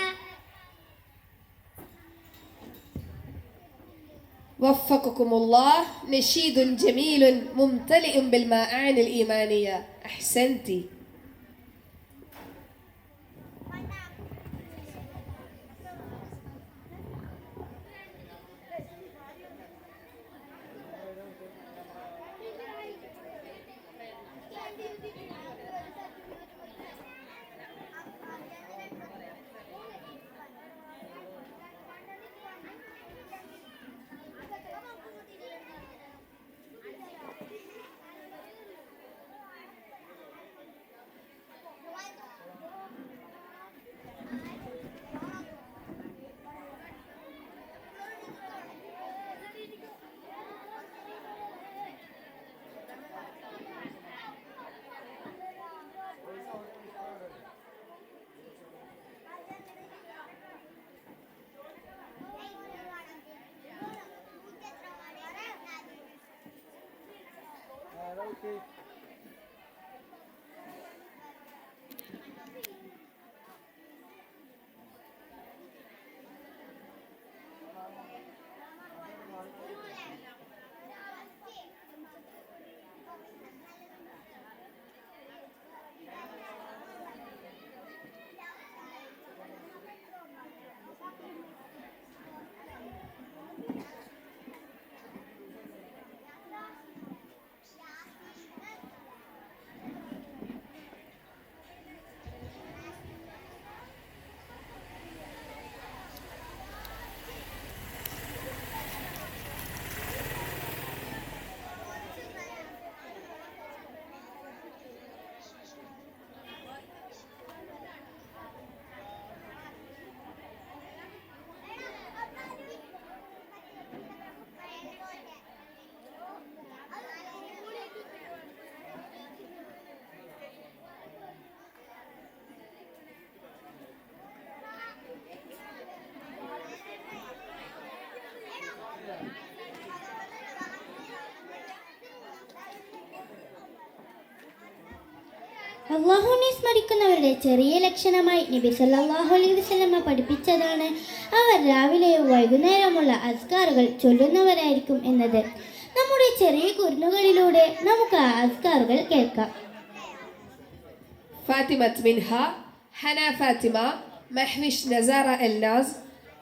وفقكم الله. نشيد جميل ممتلئ بالمعاني الإيمانية. أحسنتي. അള്ളാഹുവിനെ സ്മരിക്കുന്നവരുടെ ചെറിയ ലക്ഷണമായി നബി സല്ലല്ലാഹു അലൈഹി വസല്ലമ പഠിപ്പിച്ചതാണ് അവർ രാവിലെയോ വൈകുന്നേരമുള്ള അസ്കാറുകൾ ചൊല്ലുന്നവരായിരിക്കും എന്നത്. നമ്മുടെ ചെറിയ കുരുന്നുകളിലൂടെ നമുക്ക് ആ അസ്കാറുകൾ കേൾക്കാം. فاطمة منها، حنا فاطمة، محوش نزارة الناز،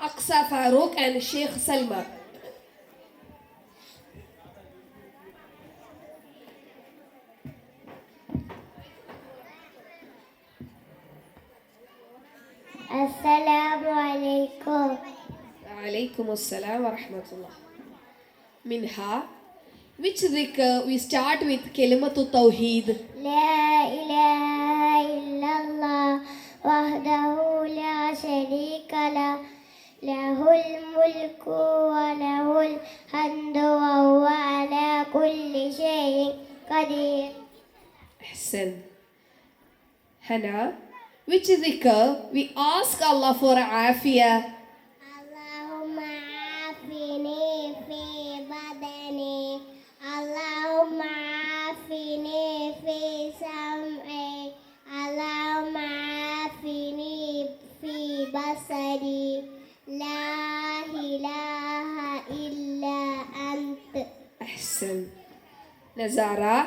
أقصى فاروق and شيخ سلمى. അസ്സലാമു അലൈക്കും. عليكم السلام ورحمة الله. منها, which dhikr we start with كلمة التوحيد. لا إله إلا الله وحده لا شريك له له الملك وله الحمد وهو على كل شيء قدير. أحسن. Hana, which dhikr we ask Allah for عافية. اللهم عافني في بدني اللهم عافني في سمعي اللهم عافني في بصري لا إله إلا أنت. أحسن. Nazara,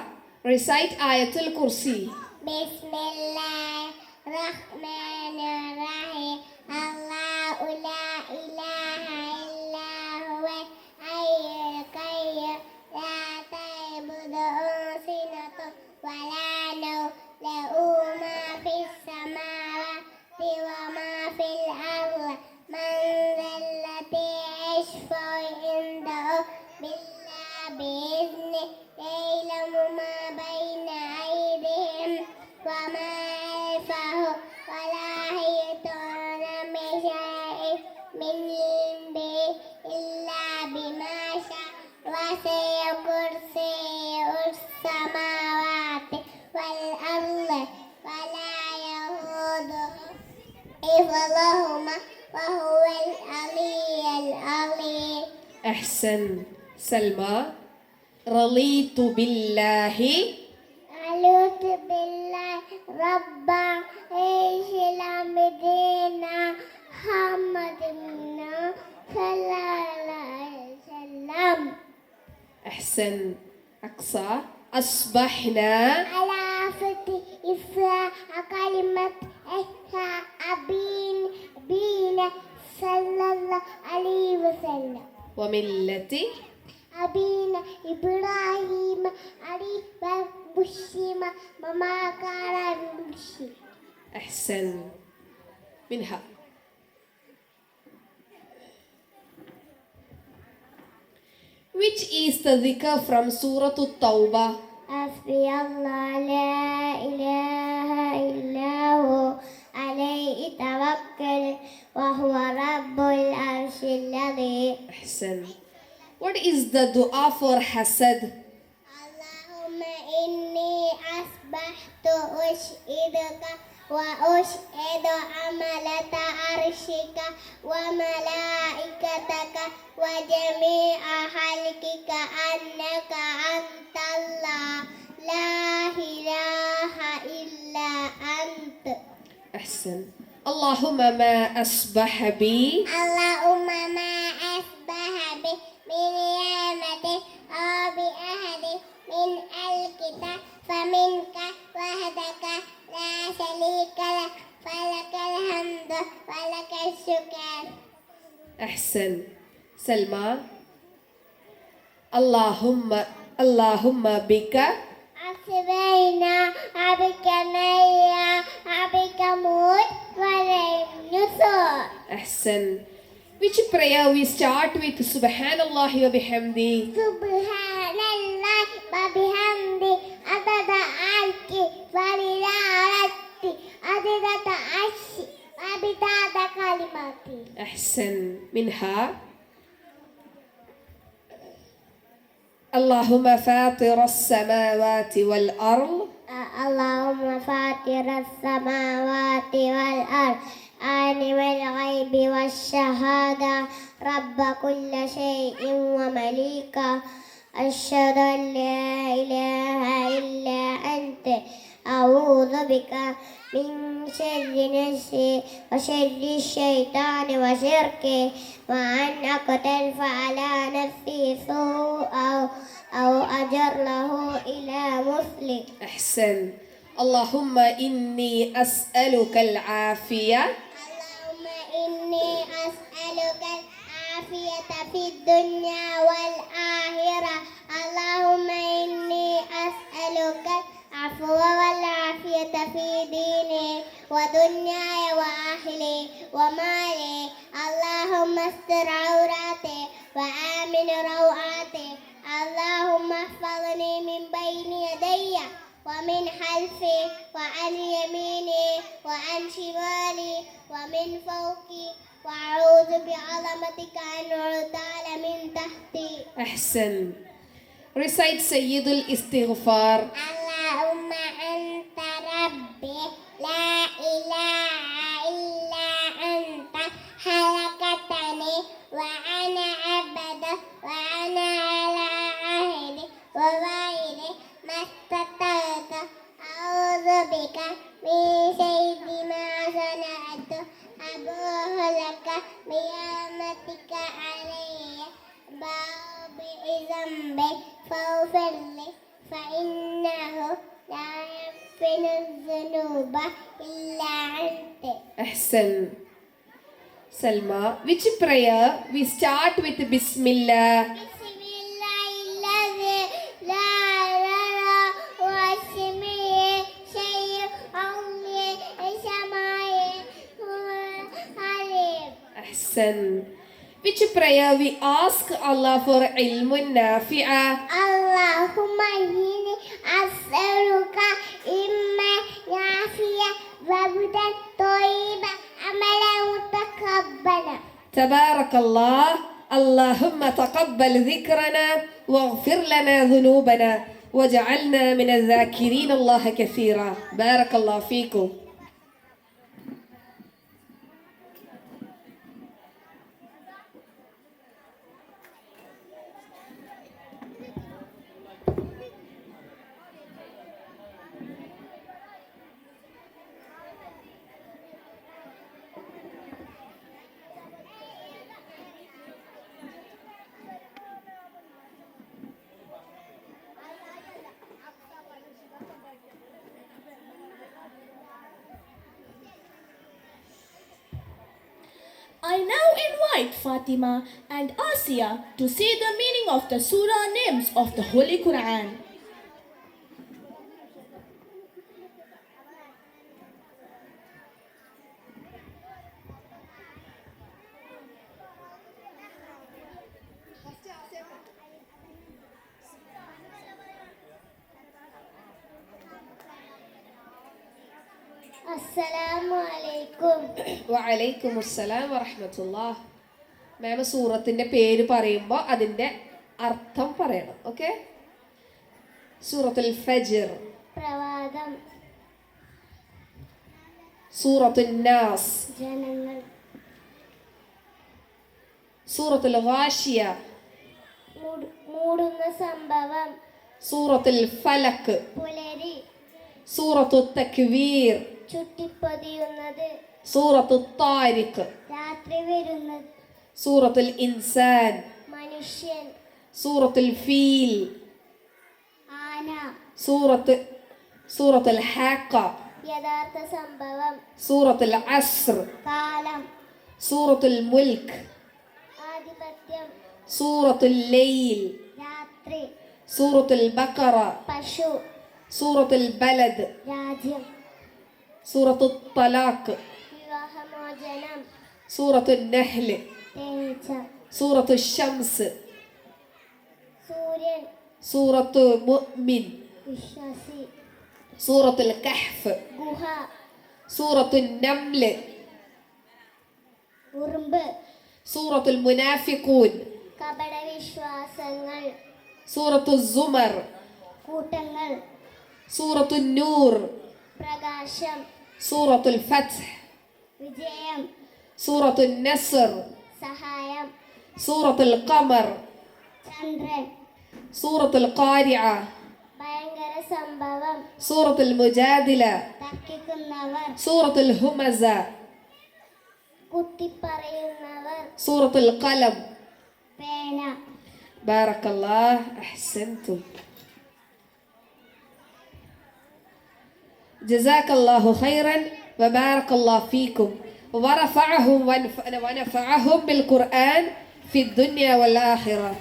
recite Ayatul Kursi. بسم الله الرحمن الرحيم الله لا إله إلا هو الحي القيوم لا تأخذه سنة ولا نوم له ما في السماوات وما في الأرض من ذا الذي يشفع عنده إلا بإذنه يعلم ما بين أيديهم وما خلفهم ولا يحيطون بشيء من علمه إلا بما شاء وسع كرسيه السماوات والأرض ولا يئوده حفظهما وهو العلي العظيم. أحسن. سلمى, رضيت بالله أعوذ بالله ربا إسلام دينا محمد صلى الله عليه وسلم. أحسن. أقصى, أصبحنا على فتح إفراء كلمة إحياء أبينا صلى الله عليه وسلم وملة أبينا إبراهيم حنيفا مسلما وما كان مشركا. أحسن. منها, which is the dhikr from Surah At-Tawbah? حسبي الله لا إله إلا هو عليه توكل وهو رب العرش العظيم. أحسن. What is the dua for hasad? اللهم إني أصبحت أشهدك وأشهد عملة عرشك وملائكتك وجميع خلقك أنك أنت الله لا إله إلا أنت. أحسن. اللهم ما أصبح بي اللهم ما أصبح بي من نعمة أو بأحد من الكتاب فمنك وحدك لا شريك لك فلك الحمد ولك الشكر. أحسن. سلمى. اللهم بك أصبحنا أبك نيا أبك موت ونسور. أحسن. Which prayer we start with Subhanallah wa bihamdi? Subhanallah wa bihamdi adada alki walilati adada ashi wa bidada kalimati. أحسن. منها اللهم فاطر السماوات والأرض اللهم فاطر السماوات والأرض عالم الغيب والشهادة رب كل شيء ومليكه أشهد أن لا إله إلا أنت أعوذ بك من شر نفسي وشر الشيطان وشركه وأن أقترف على نفسي سوءا أو أجره إلى مسلم. أحسن. اللهم إني أسألك العافية اللهم إني أسألك العافية في الدنيا والآخرة. اللهم إني أسألك العفو والعافية في ديني ودنياي وأهلي ومالي. اللهم استر عوراتي وآمن روعاتي. اللهم احفظني من بين يدي ومن خلفي وعن يميني وعن شمالي ومن فوقي وأعوذ بعظمتك أن أغتال من تحتي. أحسن. Recite سيد الاستغفار. اللهم أنت ربي لا إله إلا أنت خلقتني وأنا عبدك وأنا على عهدي ووعدي ما استطعت. أعوذ بك من شر ما صنعت أبوء لك بنعمتك علي باب بذنبي فاغفر لي فإنه لا يغفر الذنوب إلا أنت. أحسن. Salma. Which prayer we start with Bismillah? بسم الله الذي لا يرى واسمه شيء عظيم سماه عليم. أحسن. Which prayer we ask Allah for ilm nafi'a? اللهم إني أسألك علما نافعا وعبدا طيبا عملا متقبلا. تبارك الله. اللهم تقبل ذكرنا واغفر لنا ذنوبنا واجعلنا من الذاكرين الله كثيرا. بارك الله فيكم. I now invite Fatima and Asiya to say the meaning of the surah names of the Holy Quran. അസ്സലാമു അലൈക്കും. വഅലൈക്കും അസ്സലാം വറഹ്മത്തുള്ളാഹ്. മാം സൂറത്തിൻ്റെ പേര് പറയുമ്പോൾ അതിൻ്റെ അർത്ഥം പറയണം. Okay. സൂറത്തുൽ ഫജ്ർ, പ്രവാദം, സൂറത്തുൻ നാസ്, ജനങ്ങൾ, സൂറത്തുൽ ഗാഷിയ, മൂടുന്ന സംഭവം, സൂറത്തുൽ ഫലക്, പുലരി, സൂറത്തു തക്വീർ, ചുട്ടിപ്പൊതിയുന്നത്, സൂറത്തു താരിഖ്, രാത്രി വരുന്നത്, സൂറത്തുൽ ഇൻസാൻ, മനുഷ്യൻ, സൂറത്തുൽ ഫീൽ, ആന, സൂറത്തുൽ ഹാക്ക, യഥാർത്ഥ സംഭവം, സൂറത്തുൽ അസ്ർ, കാലം, സൂറത്തുൽ മുൽക്ക്, ആധിപത്യം, സൂറത്തുൽ ലൈൽ, രാത്രി, സൂറത്തുൽ ബഖറ, പശു, സൂറത്തുൽ ബലദ്, രാജ്യം, സൂറത്തുൽ തലാഖ്, വിവാഹമോചനം, സൂറത്തുൽ നഹ്ല്, തേനീച്ച, സൂറത്തുൽ ഷംസ്, സൂര്യൻ, സൂറത്തു മുഅ്മിൻ, വിശ്വാസി, സൂറത്തുൽ കഹ്ഫ്, ഗുഹ, സൂറത്തുൽ നംല്, ഉറുമ്പ്, സൂറത്തുൽ മുനാഫിഖൂൻ, കപട വിശ്വാസങ്ങൾ, സൂറത്തുൽ സുമർ, കൂട്ടങ്ങൾ, സൂറത്തുൽ നൂർ, പ്രകാശം, സൂറത്തുൽ ഫത്ഹ്, വിജയം, സൂറത്തുൽ നസ്ർ, സഹായം, സൂറത്തുൽ ഖമർ, ചന്ദ്രൻ, സൂറത്തുൽ ഖാരിഅ, ഭയങ്കര സംഭവം, സൂറത്തുൽ മുജാദില, തർക്കിക്കുന്നവർ, സൂറത്തുൽ ഹുമസ, കുത്തിപ്പറയുന്നവർ, സൂറത്തുൽ ഖലം. പേന. ബാറക്കല്ലാഹ്, അഹ്സൻതും. ജസാക്കല്ലാഹു ഖൈറൻ വബാറക്കല്ലാഹു ഫീക്കും ورفعهم ونفعهم بالقرآن في الدنيا والآخرة.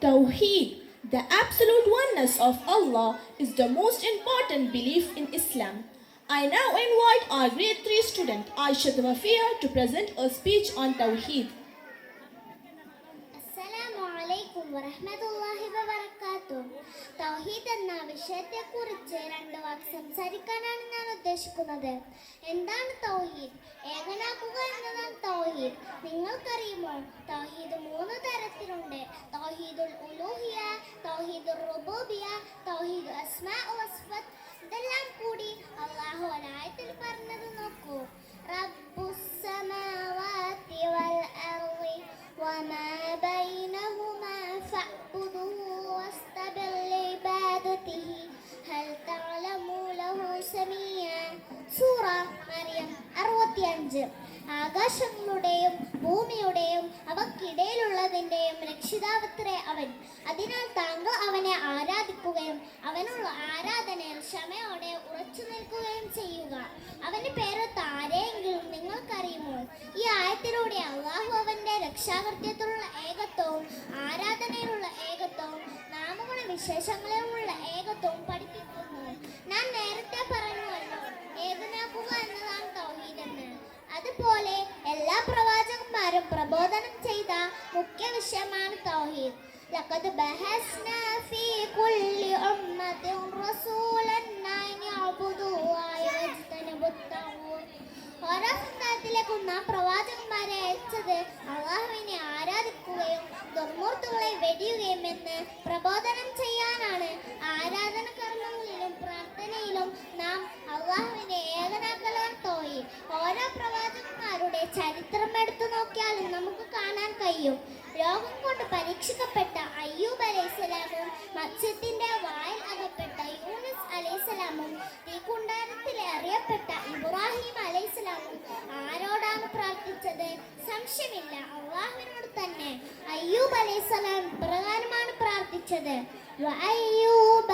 Tawheed, the absolute oneness of Allah, is the most important belief in Islam. I now invite our grade 3 student Aisha Wafia to present a speech on Tawheed. അസ്സലാമു അലൈക്കും വറഹ്മത്തുള്ളാഹി വബറകാതുഹു. തൗഹീദ് എന്ന വിഷയത്തെക്കുറിച്ച് രണ്ട് വാക്ക് സംസാരിക്കാനാണ് ഞാൻ ഉദ്ദേശിക്കുന്നത്. എന്താണ് തൗഹീദ്? ഏകനാക്കുക എന്നതാണ് തൗഹീദ്. നിങ്ങൾക്കറിയുമോ, തൗഹീദ് 3 തരത്തിലുണ്ട്. തൗഹീദുൽ ഉലൂഹിയ, തൗഹീദുർ റുബൂബിയ, തൗഹീദ് അസ്മാ വസിഫത്ത്. ഇതെല്ലാം കൂടി അല്ലാഹു ആയത്തിൽ പറഞ്ഞത് നോക്കൂ. റബ്ബുസ് സമാവാതി വൽ അർളി വമാ ബൈനഹുമാ ഫഅ്ബുദുഹു വസ്തബിർ ലിഇബാദതിഹി ഹൽ തഅലമു ലഹു സമീഅ. സൂറ മറിയം 65. ആകാശങ്ങളുടെയും ഭൂമിയുടെയും അവക്കിടയിലുള്ളതിൻ്റെയും രക്ഷിതാവത്രേ അവൻ. അതിനാൽ താങ്കൾ അവനെ ആരാധിക്കുകയും അവനുള്ള ആരാധനയിൽ ക്ഷമയോടെ ഉറച്ചു നിൽക്കുകയും ചെയ്യുക. അവന്റെ പേര് താരെയെങ്കിലും നിങ്ങൾക്കറിയുമോ? ഈ ആയത്തിലൂടെ അള്ളാഹു അവന്റെ രക്ഷാകർത്യത്തിലുള്ള ഏകത്വവും ആരാധനയിലുള്ള ഏകത്വവും നാമഗുണ വിശേഷങ്ങളിലുമുള്ള ഏകത്വവും പഠിപ്പിക്കുന്നു. ഞാൻ നേരത്തെ പറഞ്ഞുവല്ലോ, ഏകനാക്കുക എന്നതാണ് തൗഹീദ് എന്ന്. അതുപോലെ എല്ലാ പ്രവാചകന്മാരും പ്രബോധനം ചെയ്ത മുഖ്യ വിഷയമാണ് തൗഹീദ്. ലഖദ് ബഹസ്നാ ഫീ കുല്ലി ഉമ്മത്തിൻ റസൂലൻ അൻ യഅ്ബുദൂല്ലാഹ വയജ്തനിബുത് തഗ്വൂത്ത്. ഓരോ സമുദായത്തിലേക്കും നാം പ്രവാചകന്മാരെ അയച്ചത് അള്ളാഹുവിനെ ആരാധിക്കുകയും ദുർമൂർത്തുകളെ വെടിയുകയും എന്ന് പ്രബോധനം ചെയ്യാനാണ്. ആരാധന കർമ്മങ്ങളിലും പ്രാർത്ഥനയിലും നാം അള്ളാഹുവിനെ ഏകനാക്കലാണ് തൗഹീദ്. ഓരോ പ്രവാചകന്മാരുടെ ചരിത്രം എടുത്തു നോക്കിയാലും നമുക്ക് കാണാൻ കഴിയും. രോഗം കൊണ്ട് പരീക്ഷിക്കപ്പെട്ട അയ്യൂബ് അലൈഹിസ്സലാമും മത്സ്യത്തിന്റെ വായിൽ അകപ്പെട്ട യൂനുസ് അലൈഹിസ്സലാമും തീക്കുണ്ടാരത്തിൽ എറിയപ്പെട്ട ഇബ്രാഹിം അലൈഹിസ്സലാമും ആരോടാണ് പ്രാർത്ഥിച്ചത്? സംശയമില്ല, അള്ളാഹുവിനോട് തന്നെ. അയ്യൂബ് അലൈഹിസ്സലാം പ്രകാരമാണ് പ്രാർത്ഥിച്ചത്. വഅയ്യൂബ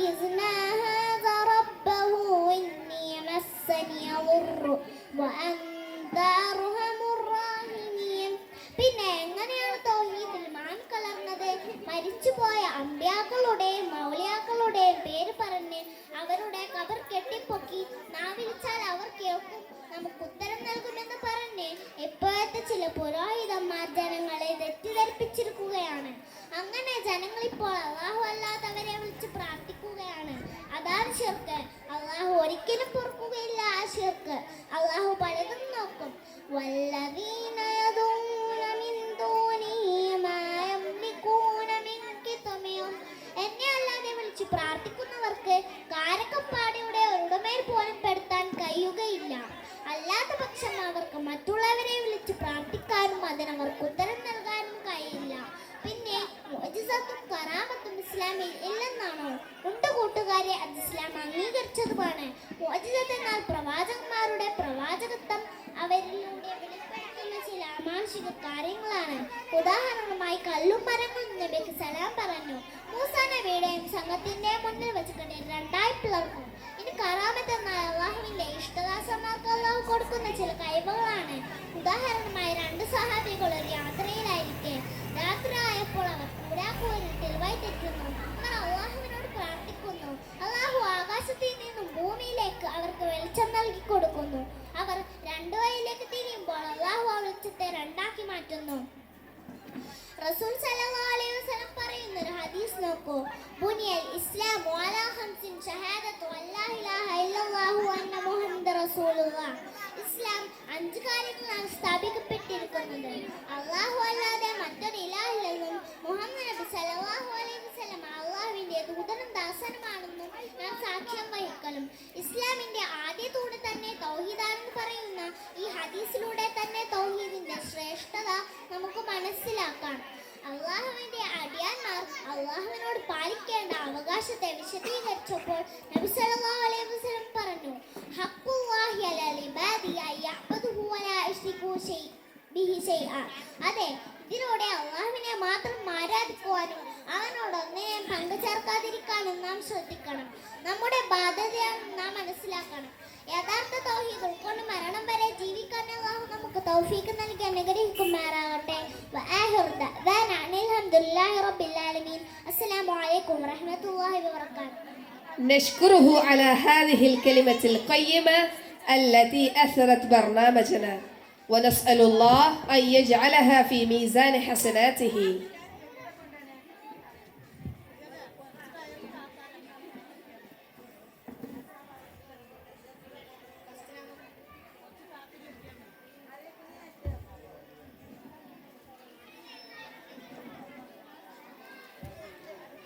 ഇസ് നാഹാദ റബ്ബഹു ഇന്നി മസ്സനി യദുർ വഅൻത മരിച്ചുപോയ അമ്പ്യാക്കളുടെയും മൗലിയാക്കളുടെയും പേര് പറഞ്ഞ് അവരുടെ ഖബർ കെട്ടിപ്പൊക്കി നാം വിളിച്ചാൽ അവർ കേൾക്കും, നമുക്ക് ഉത്തരം നൽകുമെന്ന് പറഞ്ഞ് ഇപ്പോഴത്തെ ചില പുരോഹിതന്മാർ ജനങ്ങളെ തെറ്റിദ്ധരിപ്പിച്ചിരിക്കുകയാണ്. അങ്ങനെ ജനങ്ങൾ ഇപ്പോൾ അള്ളാഹു അല്ലാത്തവരെ വിളിച്ച് പ്രാർത്ഥിക്കുകയാണ്. അതാണ് ശിർക്ക്. അള്ളാഹു ഒരിക്കലും പൊറുക്കുകയില്ല ആ ശിർക്ക്. അള്ളാഹു പലതും നോക്കും. വല്ലദീന യദൂന മിൻ ദൂനിഹി മാ യംലികൂന മിൻ ഖിത്മിർ. എന്നെ അല്ലാതെ വിളിച്ച് പ്രാർത്ഥിക്കുന്നവർക്ക് കാരക്കപ്പാടിയുടെ ഒരിടമേൽ പോലും പെടുത്താൻ കഴിയുകയില്ല. അല്ലാത്ത പക്ഷം അവർക്ക് മറ്റുള്ളവരെ വിളിച്ച് പ്രാർത്ഥിക്കാനും അതിനവർക്ക് ഉത്തരം നൽകാനും കഴിയില്ല. പിന്നെ മുഅ്ജിസത്തും കറാമത്തും ഇസ്ലാമിൽ ഇല്ലെന്നാണോ? ഉണ്ട് കൂട്ടുകാരെ, അത് ഇസ്ലാം അംഗീകരിച്ചതുമാണ്. മുഅ്ജിസത്ത് എന്നാൽ പ്രവാചകന്മാരുടെ പ്രവാചകത്വം അവരിലൂടെ വെളിപ്പെടുത്തുന്ന ചില ആമാനുഷിക കാര്യങ്ങളാണ്. ഉദാഹരണമായി കല്ലും മരങ്ങളും നബിക്ക് സലാം പറഞ്ഞു. മൂസാ നബിയുടെയും സംഘത്തിന്റെയും മുന്നിൽ വെച്ച് കണ്ണിൽ രണ്ടായി പിളർന്നു. ഇനി കറാമത്ത് എന്നാൽ അള്ളാഹുവിന്റെ ഇഷ്ടദാസന്മാർക്ക് അള്ളാഹു കൊടുക്കുന്ന ചില കഴിവുകളാണ്. ഉദാഹരണമായി 2 സഹാബികൾ ഒരു യാത്രയിലായിരിക്കെ രാത്രി ആയപ്പോൾ അവർ കൂരാക്കൂരിൽ തെളിവായി തെറ്റുന്നു. അവർ അള്ളാഹുവിനോട് പ്രാർത്ഥിക്കുന്നു. അള്ളാഹു ആകാശത്തിൽ നിന്നും ഭൂമിയിലേക്ക് അവർക്ക് വെളിച്ചം നൽകി കൊടുക്കുന്നു. അവർ 2 വഴിയിലേക്ക് തിരിയുമ്പോൾ അള്ളാഹു ആ വെളിച്ചത്തെ 2ആക്കി മാറ്റുന്നു. റസൂൽ സല്ലല്ലാഹു അലൈഹി വസല്ലം പറയുന്ന ഒരു ഹദീസ് നോക്കൂ. ബുനിയൽ ഇസ്ലാമു അലാ ഖംസിൻ ഷഹാദത്തു അല്ലാ ഇലാഹ ഇല്ലല്ലാഹു അന്ന മുഹമ്മദ് റസൂലുള്ളാഹ്. ഇസ്ലാം 5 കാര്യങ്ങളാണ് സ്ഥാപിക്കപ്പെട്ടിരിക്കുന്നത്. അള്ളാഹു അല്ലാതെ മറ്റൊരു ഇലാഹില്ലെന്നും മുഹമ്മദ് നബി സല്ലല്ലാഹു അലൈഹി വസല്ലം അള്ളാഹുവിന്റെ ദൂതനും ദാസനുമാണെന്നും നാം സാക്ഷ്യം വഹിക്കണം. ഇസ്ലാമിന്റെ ആദ്യ തൂണ് തന്നെ തൗഹീദാണെന്ന് പറയുന്ന ഈ ഹദീസിലൂടെ തന്നെ തൗഹീദിന്റെ ശ്രേഷ്ഠത നമുക്ക് മനസ്സിലാക്കാം. അള്ളാഹുവിന്റെ അടിയാന്മാർ അള്ളാഹുവിനോട് പാലിക്കേണ്ട അവകാശത്തെ വിശദീകരിച്ചപ്പോൾ നബി സല്ലല്ലാഹു അലൈഹി വസല്ലം പറഞ്ഞു, ഹഖ്ഖുല്ലാഹി അലൽ ഇബാദി അയ്യഅ്ബുദുഹു വലാ യുശ്രികൂ ബിഹി ശൈഅ. അതെ, ഇതിലൂടെ അള്ളാഹുവിനെ മാത്രം ആരാധിക്കുവാനും അവനോട് ഒന്നിനെയും പങ്കു ചേർക്കാതിരിക്കാനും നാം ശ്രദ്ധിക്കണം. നമ്മുടെ ബാധ്യതയാണെന്ന് നാം മനസ്സിലാക്കണം. യഥാർത്ഥ തൗഹീദ് ഉൾക്കൊണ്ട് മരണം വരെ ജീവിക്കാൻ അല്ലാഹു നമുക്ക് തൗഫീഖ് നൽകി അനുഗ്രഹിക്കുമാറാകട്ടെ. അൽഹംദുലില്ലാഹി റബ്ബിൽ ആലമീൻ. അസ്സലാമു അലൈക്കും വറഹ്മത്തുള്ളാഹി വബറകാതുഹു. نشكره على هذه الكلمة القيمة التي أثرت برنامجنا، ونسأل الله أن يجعلها في ميزان حسناته.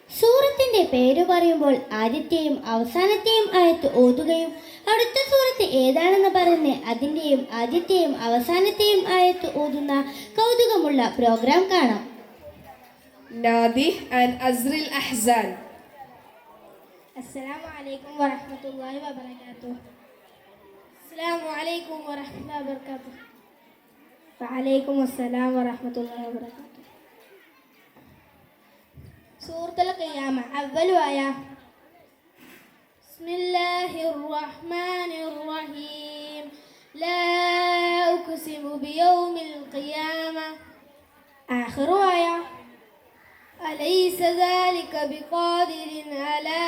സൂറത്തിന്റെ പേര് പറയുമ്പോൾ ആദ്യത്തെയും അവസാനത്തെയും ആയത്ത് ഓതുകയും അടുത്ത സൂറത്ത് ഏതാണെന്ന് പറഞ്ഞ് അതിൻ്റെയും ആദ്യത്തെയും അവസാനത്തെയും ആയത്ത് ഓതുന്ന കൗതുകമുള്ള പ്രോഗ്രാം കാണാം. نادي عن أزر الأحزان. അസ്സലാമു അലൈക്കും വറഹ്മത്തുള്ളാഹി വബറകാതുഹു. അസ്സലാമു അലൈക്കും വറഹ്മത്തുള്ളാഹി വബറകാതുഹു. വഅലൈക്കും അസ്സലാം വറഹ്മത്തുള്ളാഹി വബറകാതുഹു. സൂറത്തുൽ ഖിയാമ അവ്വൽ ആയ. ബിസ്മില്ലാഹിർ റഹ്മാനിർ റഹീം. ലാ ഉഖ്സിമു ബിയൗമിൽ ഖിയാമ. ആഖിർ ആയ. أليس ذلك بقادر على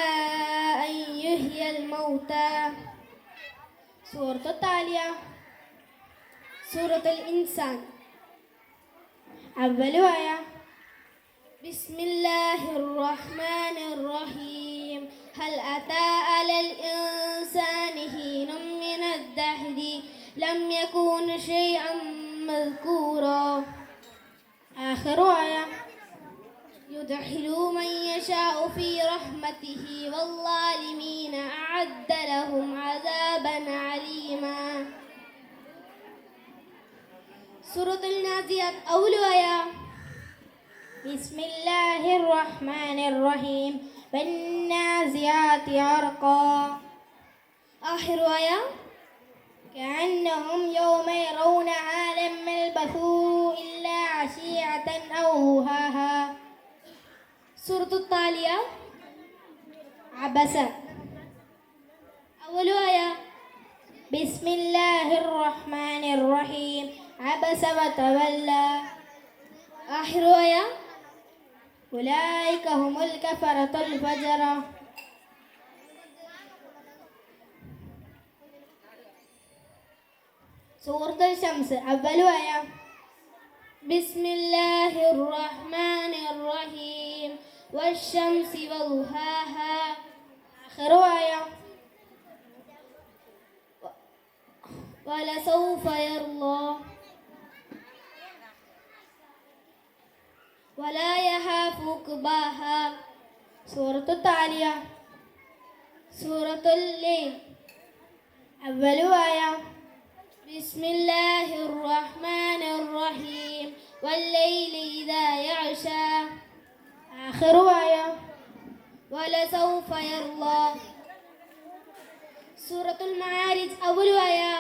أن يحيي الموتى. سورة التالية سورة الإنسان. أول آية. بسم الله الرحمن الرحيم. هل أتى على الإنسان حين من الدهر لم يكن شيئا مذكورا. آخر آية. يدخل من يشاء في رحمته والظالمين أعد لهم عذابا عليما. سورة النازعات أول آية. بسم الله الرحمن الرحيم. والنازعات غرقا. آخر آية. كأنهم يوم يرونها لم يلبثوا إلا عشية أو ضحاها. سورة التالية. عبس. أول آية. بسم الله الرحمن الرحيم. عبس وتولى. آخر آية. أولئك هم الكفرة الفجرة. سورة الشمس أول آية. بسم الله الرحمن الرحيم والشمس وضحاها. آخر آية. ولسوف يرضى ولا يخاف عقباها. سورة التالية. سورة الليل أول آية. بسم الله الرحمن الرحيم والليل إذا يغشى. آخر آية. ولسوف يرضى. سورة المعارج أول آية.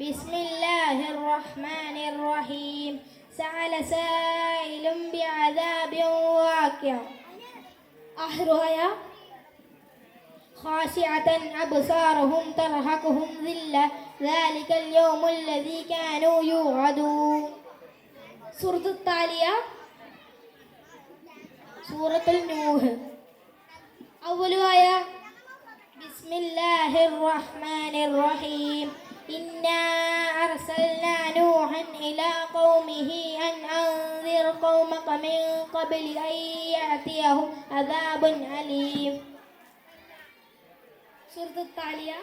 بسم الله الرحمن الرحيم سأل سائل بعذاب واقع. آخر آية. خاشعة أبصارهم ترهقهم ذلة ذلك اليوم الذي كانوا يوعدون. سورة التالية. سورة النوح أول آية. بسم الله الرحمن الرحيم إنا أرسلنا نوحا إلى قومه أن أنذر قومك من قبل أن يأتيهم عذاب أليم. سورة التالية.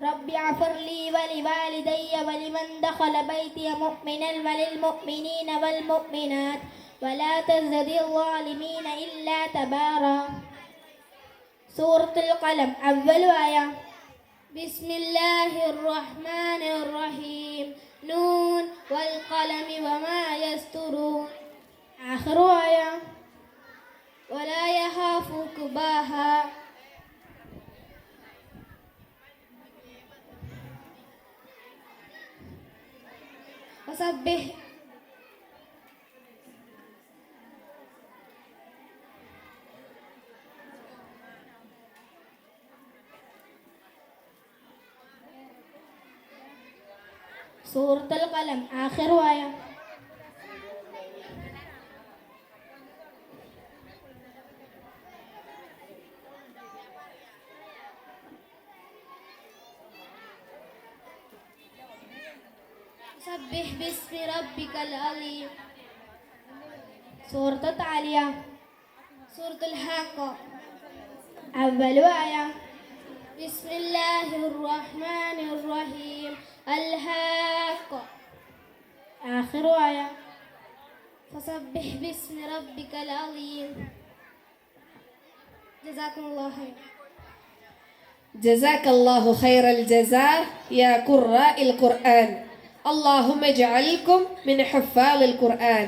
رب اغفر لي ولوالدي ولمن دخل بيتي مؤمنا وللمؤمنين والمؤمنات ولا تزد الظالمين إلا تبارا. سورة القلم أول آية. بسم الله الرحمن الرحيم نون والقلم وما يسطرون. آخر آية. ولا يخاف عقباها. وسبح سورة القلم آخر آية. سبح باسم ربك العظيم. سورة التالية. سورة الحاقة أول آية. بسم الله الرحمن الرحيم الحاقة. آخر آية. فسبح باسم ربك العظيم. جزاكم الله خير. جزاك الله خير الجزاء يا قراء القرآن. اللهم اجعلكم من حفاظ القرآن.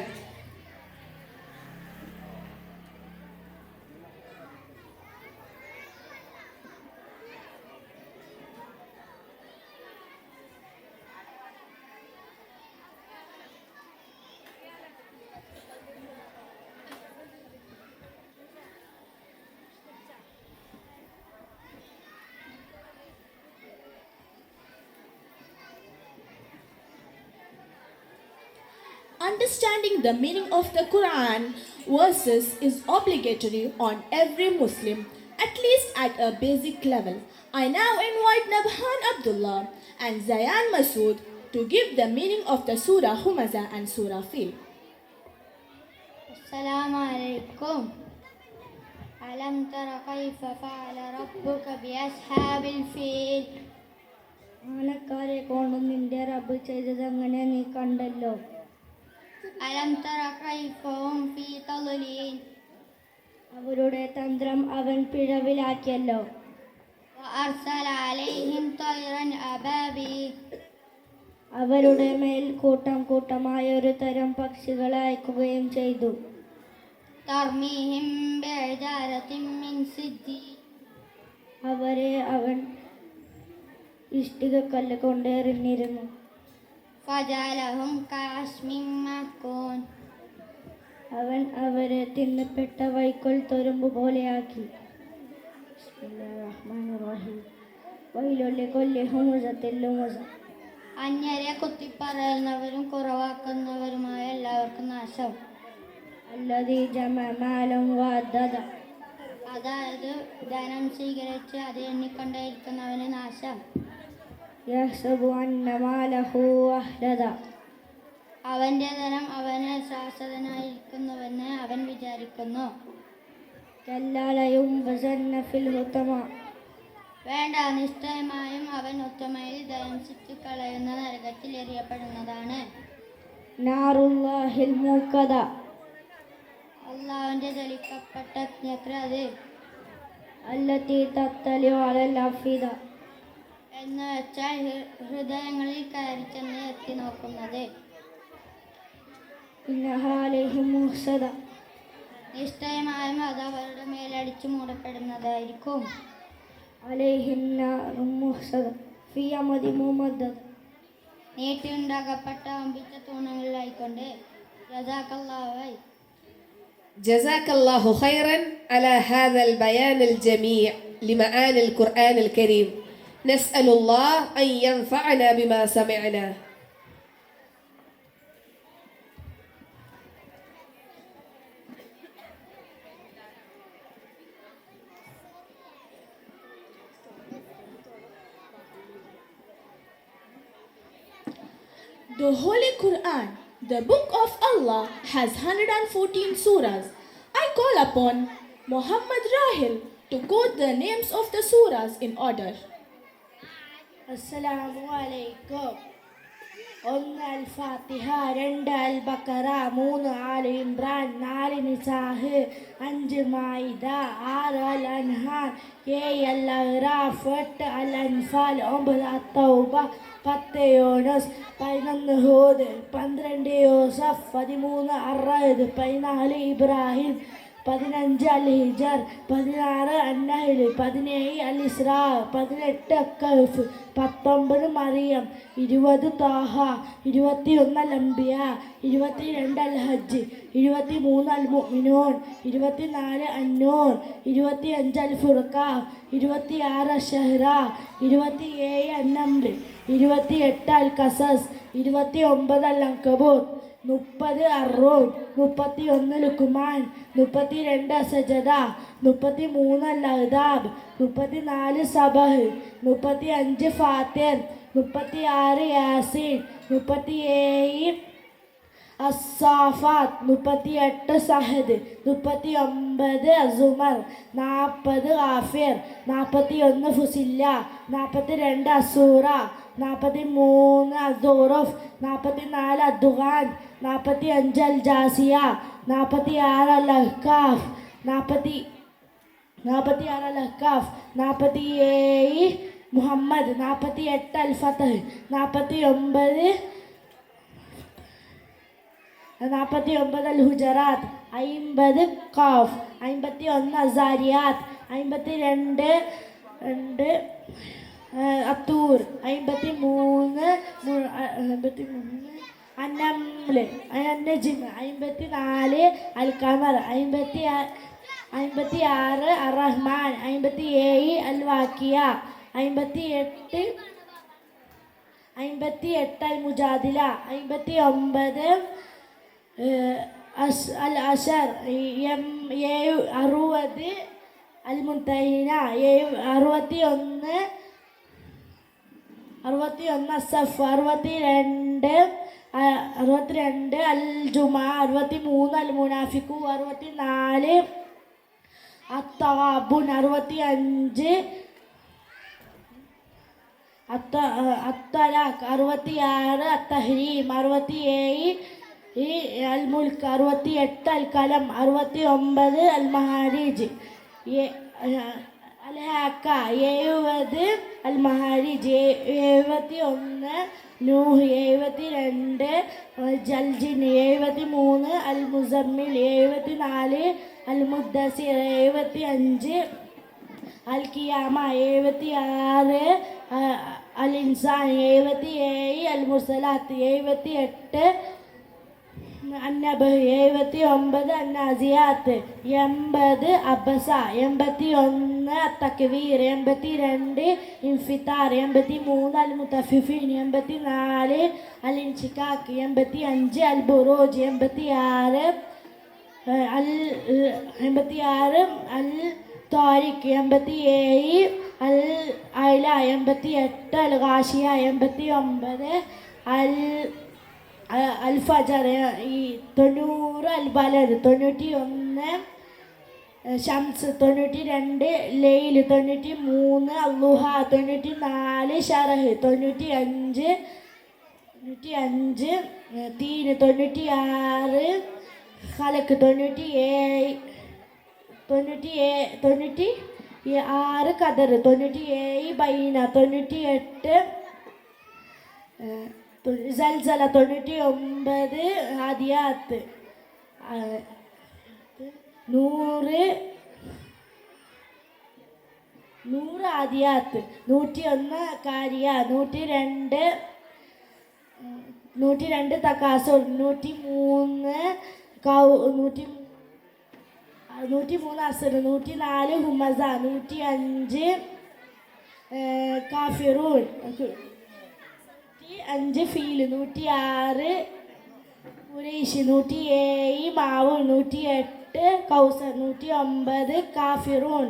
Understanding the meaning of the Quran verses is obligatory on every Muslim, at least at a basic level. I now invite Nabhan Abdullah and Zayan Masood to give the meaning of the Surah Humaza and Surah Fil. السلام عليكم. ألم تر كيف فعل ربك بأصحاب الفيل. ആനക്കാരെ കൊണ്ട് നിന്റെ റബ്ബ് ചെയ്തതങ്ങനെ നീ കണ്ടല്ലോ. അലം തറ കൈഫഹും ഫീ തളലീൻ. അവരുടെ തന്ത്രം അവൻ പിഴവിലാക്കിയല്ലോ. വഅർസല അലൈഹിം തൈറൻ അബാബീൽ. അവരുടെ മേൽ കൂട്ടം കൂട്ടമായ ഒരു തരം പക്ഷികളെ അയക്കുകയും ചെയ്തു. തർമീഹിം ബിഅജാരത്തിൻ മിൻ സിജ്ജീൽ. അവരെ അവൻ ഇഷ്ടികക്കല്ല് കൊണ്ട് എറിഞ്ഞിരുന്നു. ഫജഅലഹും കഅസ്മിൻ മഅ്കൂൻ. അവൻ അവരെ തിന്നപ്പെട്ട വൈക്കോൽ തുരുമ്പ് പോലെയാക്കി. ബിസ്മില്ലാഹിർറഹ്മാനിർറഹീം. വൈലുൽ ലികുല്ലി ഹുമസത്തിൽ ലുമസ. അന്യരെ കുത്തിപ്പറയുന്നവരും കുറവാക്കുന്നവരുമായ എല്ലാവർക്കും നാശം. الذي جمع مالا وعدده അതായത് ധനം സ്വീകരിച്ച് അത് എണ്ണിക്കൊണ്ടേയിരിക്കുന്നവന് നാശം. യഹ്സബു അന്ന മാലഹു അഹ്ലദ അവൻ്റെ ധനം അവന് ശാശ്വതനായിരിക്കുന്നുവെന്ന് അവൻ വിചാരിക്കുന്നു. വേണ്ട, നിശ്ചയമായും അവൻ ഉത്തമയിൽ ദംശിച്ചു കളയുന്ന നരകത്തിൽ എറിയപ്പെടുന്നതാണ്. അള്ളാഹുവിന്റെ ജലിക്കപ്പെട്ട അഗ്നിയത്ര അത്. എന്ന് വെച്ചാൽ ഹൃദയങ്ങളിൽ കയറി ചെന്ന് എത്തി നോക്കുന്നത്. നിശ്ചയമായും അത് അവരുടെ മേലടിച്ചു മൂടപ്പെടുന്നതായിരിക്കും. നീട്ടിയുണ്ടാകപ്പെട്ട അമ്പിച്ച തൂണുകളിലായിക്കൊണ്ട്. جزاك الله خيرا على هذا البيان الجميع لمعاني القرآن الكريم. نسأل الله أن ينفعنا بما سمعنا. The Holy Quran, the Book of Allah, has 114 surahs. I call upon Muhammad Rahil to quote the names of the surahs in order. Assalamu alaikum. 1 Al-Fatiha, 2 Al-Baqara, 3 Al-Imran, 4 Nisah, 5 Maida, 6 Al-Anhar, 7 Al-Araf, 8 Al-Anfal, 9 At-Tawbah, 10 Yunus, 11 Hud, 12 Yusuf, 13 Ar-Ra'd, 14 Ibrahim, 15 Al-Hijr, 16 An-Nahl, 17 Al-Isra, 18 Kahf, 19 Maryam, 20 Taha, 21 Al-Anbiya, 22 Al-Hajj, 23 Al-Mu'minun, 24 An-Nur, 25 Al-Furqan, 26 Ash-Shahra, 27 An-Naml, 28 Al-Qasas, 29 Al-Ankabut, 30 Ar-Rum, 31 Luqman, 32 Sajada, 33 Al-Ahzab, 34 Sabah, 35 Fatir, 36 Yasin, 37 As-Safat, 38 Sahd, 39 Zumar, 40 Ghafir, 41 Fusilla, 42 Asura, 43 Az-Zuruf, 44 Ad-Dughan, 45 Al-Jasiya, 46 Al-Ahqaf, 47 Muhammad, 48 Al-Fath, 49 Al-Hujarat, 50 Qaf, 51 Az-Zariyat, 52 At-Tur, 53 An-Naml, An-Najm, 54 Al-Qamar, 56 Ar-Rahman, 57 Al-Waqiya, 58 Al-Mujadila, 59 Al-Ashar, 60 Al-Muntahina, 61 As-Saff, 62 Al-Juma, 63 Al-Munafiqun, 64 At-Taghabun, 65 At-Talaq, 66 At-Tahrim, 67 Al-Mulk, 68 Al-Qalam, 69 Al-Maharij, Al-Haqqa, 70 Al-Maharij, 71 Nuh, 72 Jaljin, 73 Al-Muzammil, 74 Al-Muddassir, 75 Al-Qiyamah, 76 Al-Insan, 77 Al-Mursalat, 78 An-Naba, 79 An-Naziyat, 80 Abasa, 81 At-Takwir, 82 Infitar, 83 Al-Mutaffifin, 84 Al-Inshikak, 85 Al-Buruj, 86 അൽ 86, അൽ താരിഖ് 87, അൽ അയല 88, അൽ Garcia 89, അൽ അൽ ഫജർ 90, അൽ ബലദ് 91, ഷംസ് 92, ലൈൽ 93, അല്ലുഹ 94, ഷറഹ് 95, three 96, ഖലക്ക് 96, ഖദർ 97, ബൈന 98, സൽസല 99, ആദിയാത്ത് 100 ആദിയാത്ത് 101, കാരിയ 102 തക്കാസുർ 103 അസർ 104 ഹുമസ 105 കാഫിറൂൻ 105 feel 106 Quraysh 107 മാവൂൻ 108 കൗസർ 109 കാഫിറൂൻ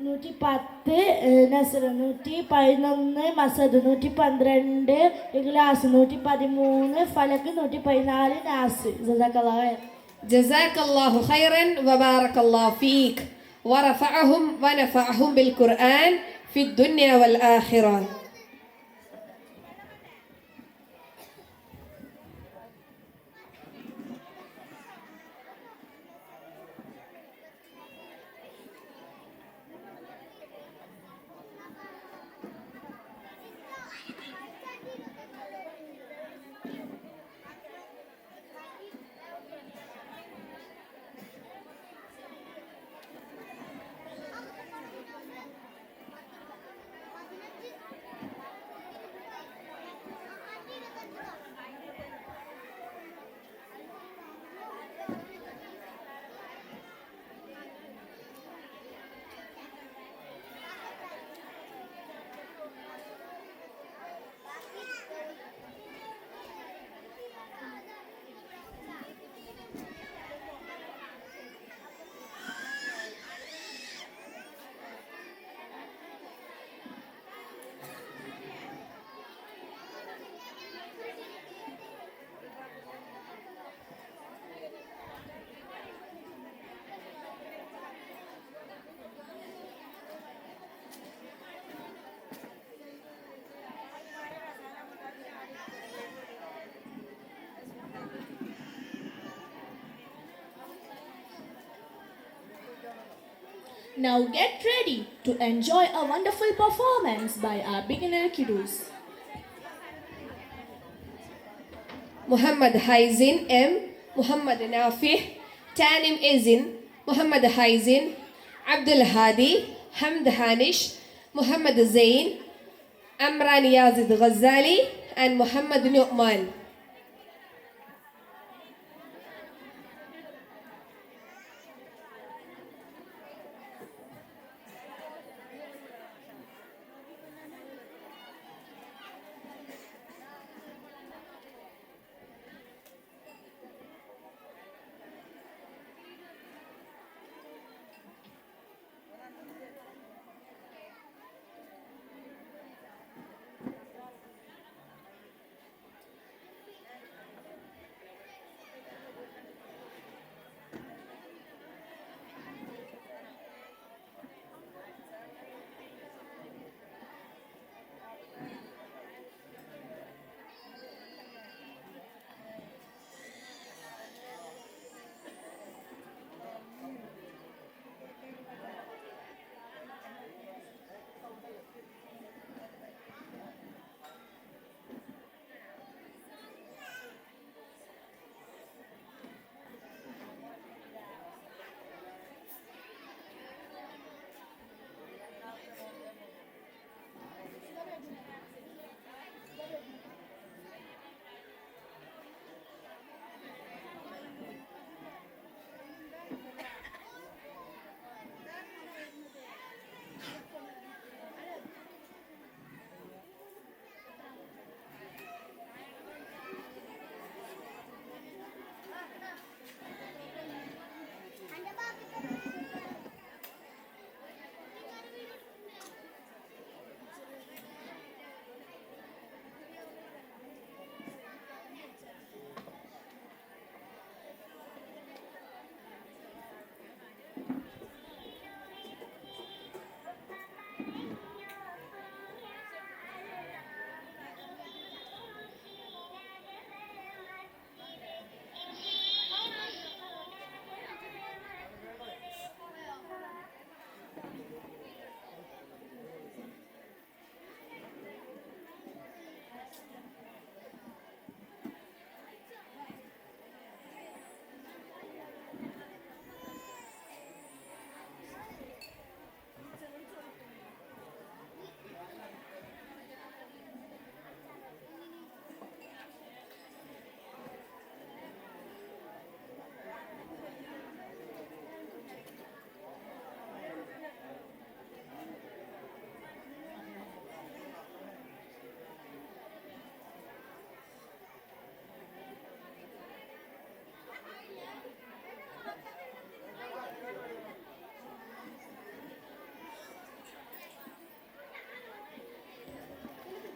110 നസ്ർ 111 മസദ് 112 ഇഖ്ലാസ് 113 ഫലക്ക് 114 നാസ് ജസാക്കല്ലാഹ് ഖൈർ. جزاك الله خيرا وبارك الله فيك ورفعهم ونفعهم بالقرآن في الدنيا والآخرة. Now get ready to enjoy a wonderful performance by our beginner kiddos. Muhammad Haizin M, Muhammad Nafih, Tanim Izin, Muhammad Haizin, Abdul Hadi, Hamd Hanish, Muhammad Zain, Amran Yazid Ghazali, and Muhammad Nu'man.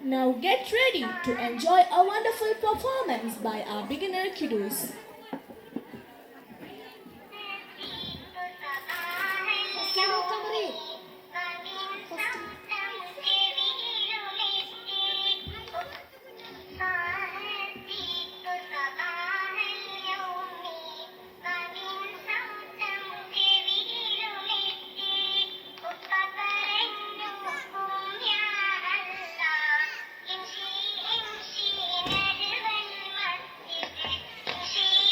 Now get ready to enjoy a wonderful performance by our beginner kiddos. She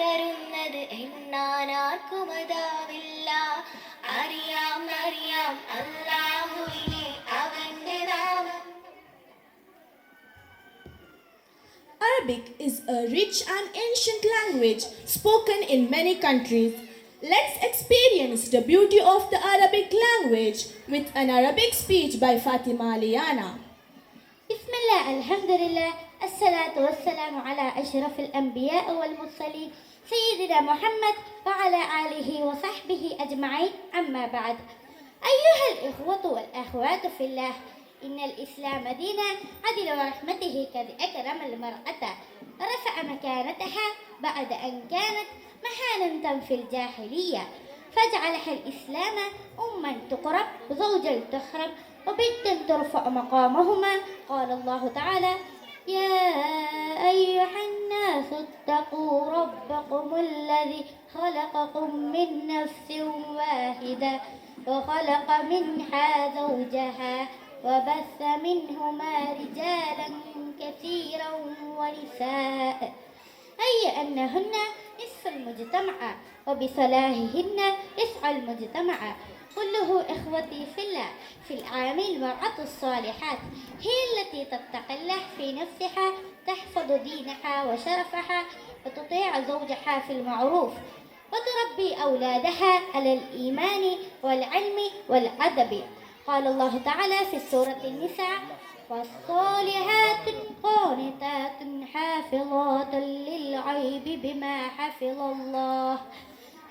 തരുന്നത് എണ്ണാനാർക്കുമതാവില്ല. അറിയാം അറിയാം അല്ലാഹുവിനെ അവന്റെ നാമം. Arabic is a rich and ancient language spoken in many countries. Let's experience the beauty of the Arabic language with an Arabic speech by Fatima Liana. بسم الله الحمد لله الصلاة والسلام على أشرف الأنبياء والمرسلين سيدنا محمد وعلى آله وصحبه أجمعين. أما بعد، أيها الإخوة والأخوات في الله، إن الإسلام دين عدل ورحمته قد أكرم المرأة ورفع مكانتها بعد أن كانت محانة في الجاهلية، فجعلها الإسلام أما تقرب وزوجا تحرم وبنتا ترفع مقامهما. قال الله تعالى: يا أيها الناس اتقوا ربكم الذي خلقكم من نفس واحدة وخلق منها زوجها وبث منهما رجالا كثيرا ونساء، أي أنهن نصف المجتمع وبصلاحهن يسعى المجتمع كله. إخوتي في الله، في العام المرأة الصالحات هي التي تتقي الله في نفسها، تحفظ دينها وشرفها وتطيع زوجها في المعروف وتربي أولادها على الإيمان والعلم والأدب. قال الله تعالى في سورة النساء: فالصالحات قانتات حافظات للغيب بما حفظ الله،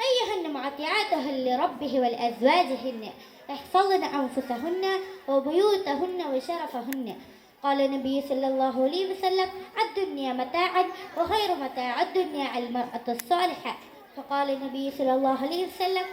أيهن معطياتهن لربه ولأزواجهن يحفظن أنفسهن وبيوتهن وشرفهن. قال النبي صلى الله عليه وسلم: الدنيا متاعا وخير متاع الدنيا المرأة الصالحة. فقال النبي صلى الله عليه وسلم: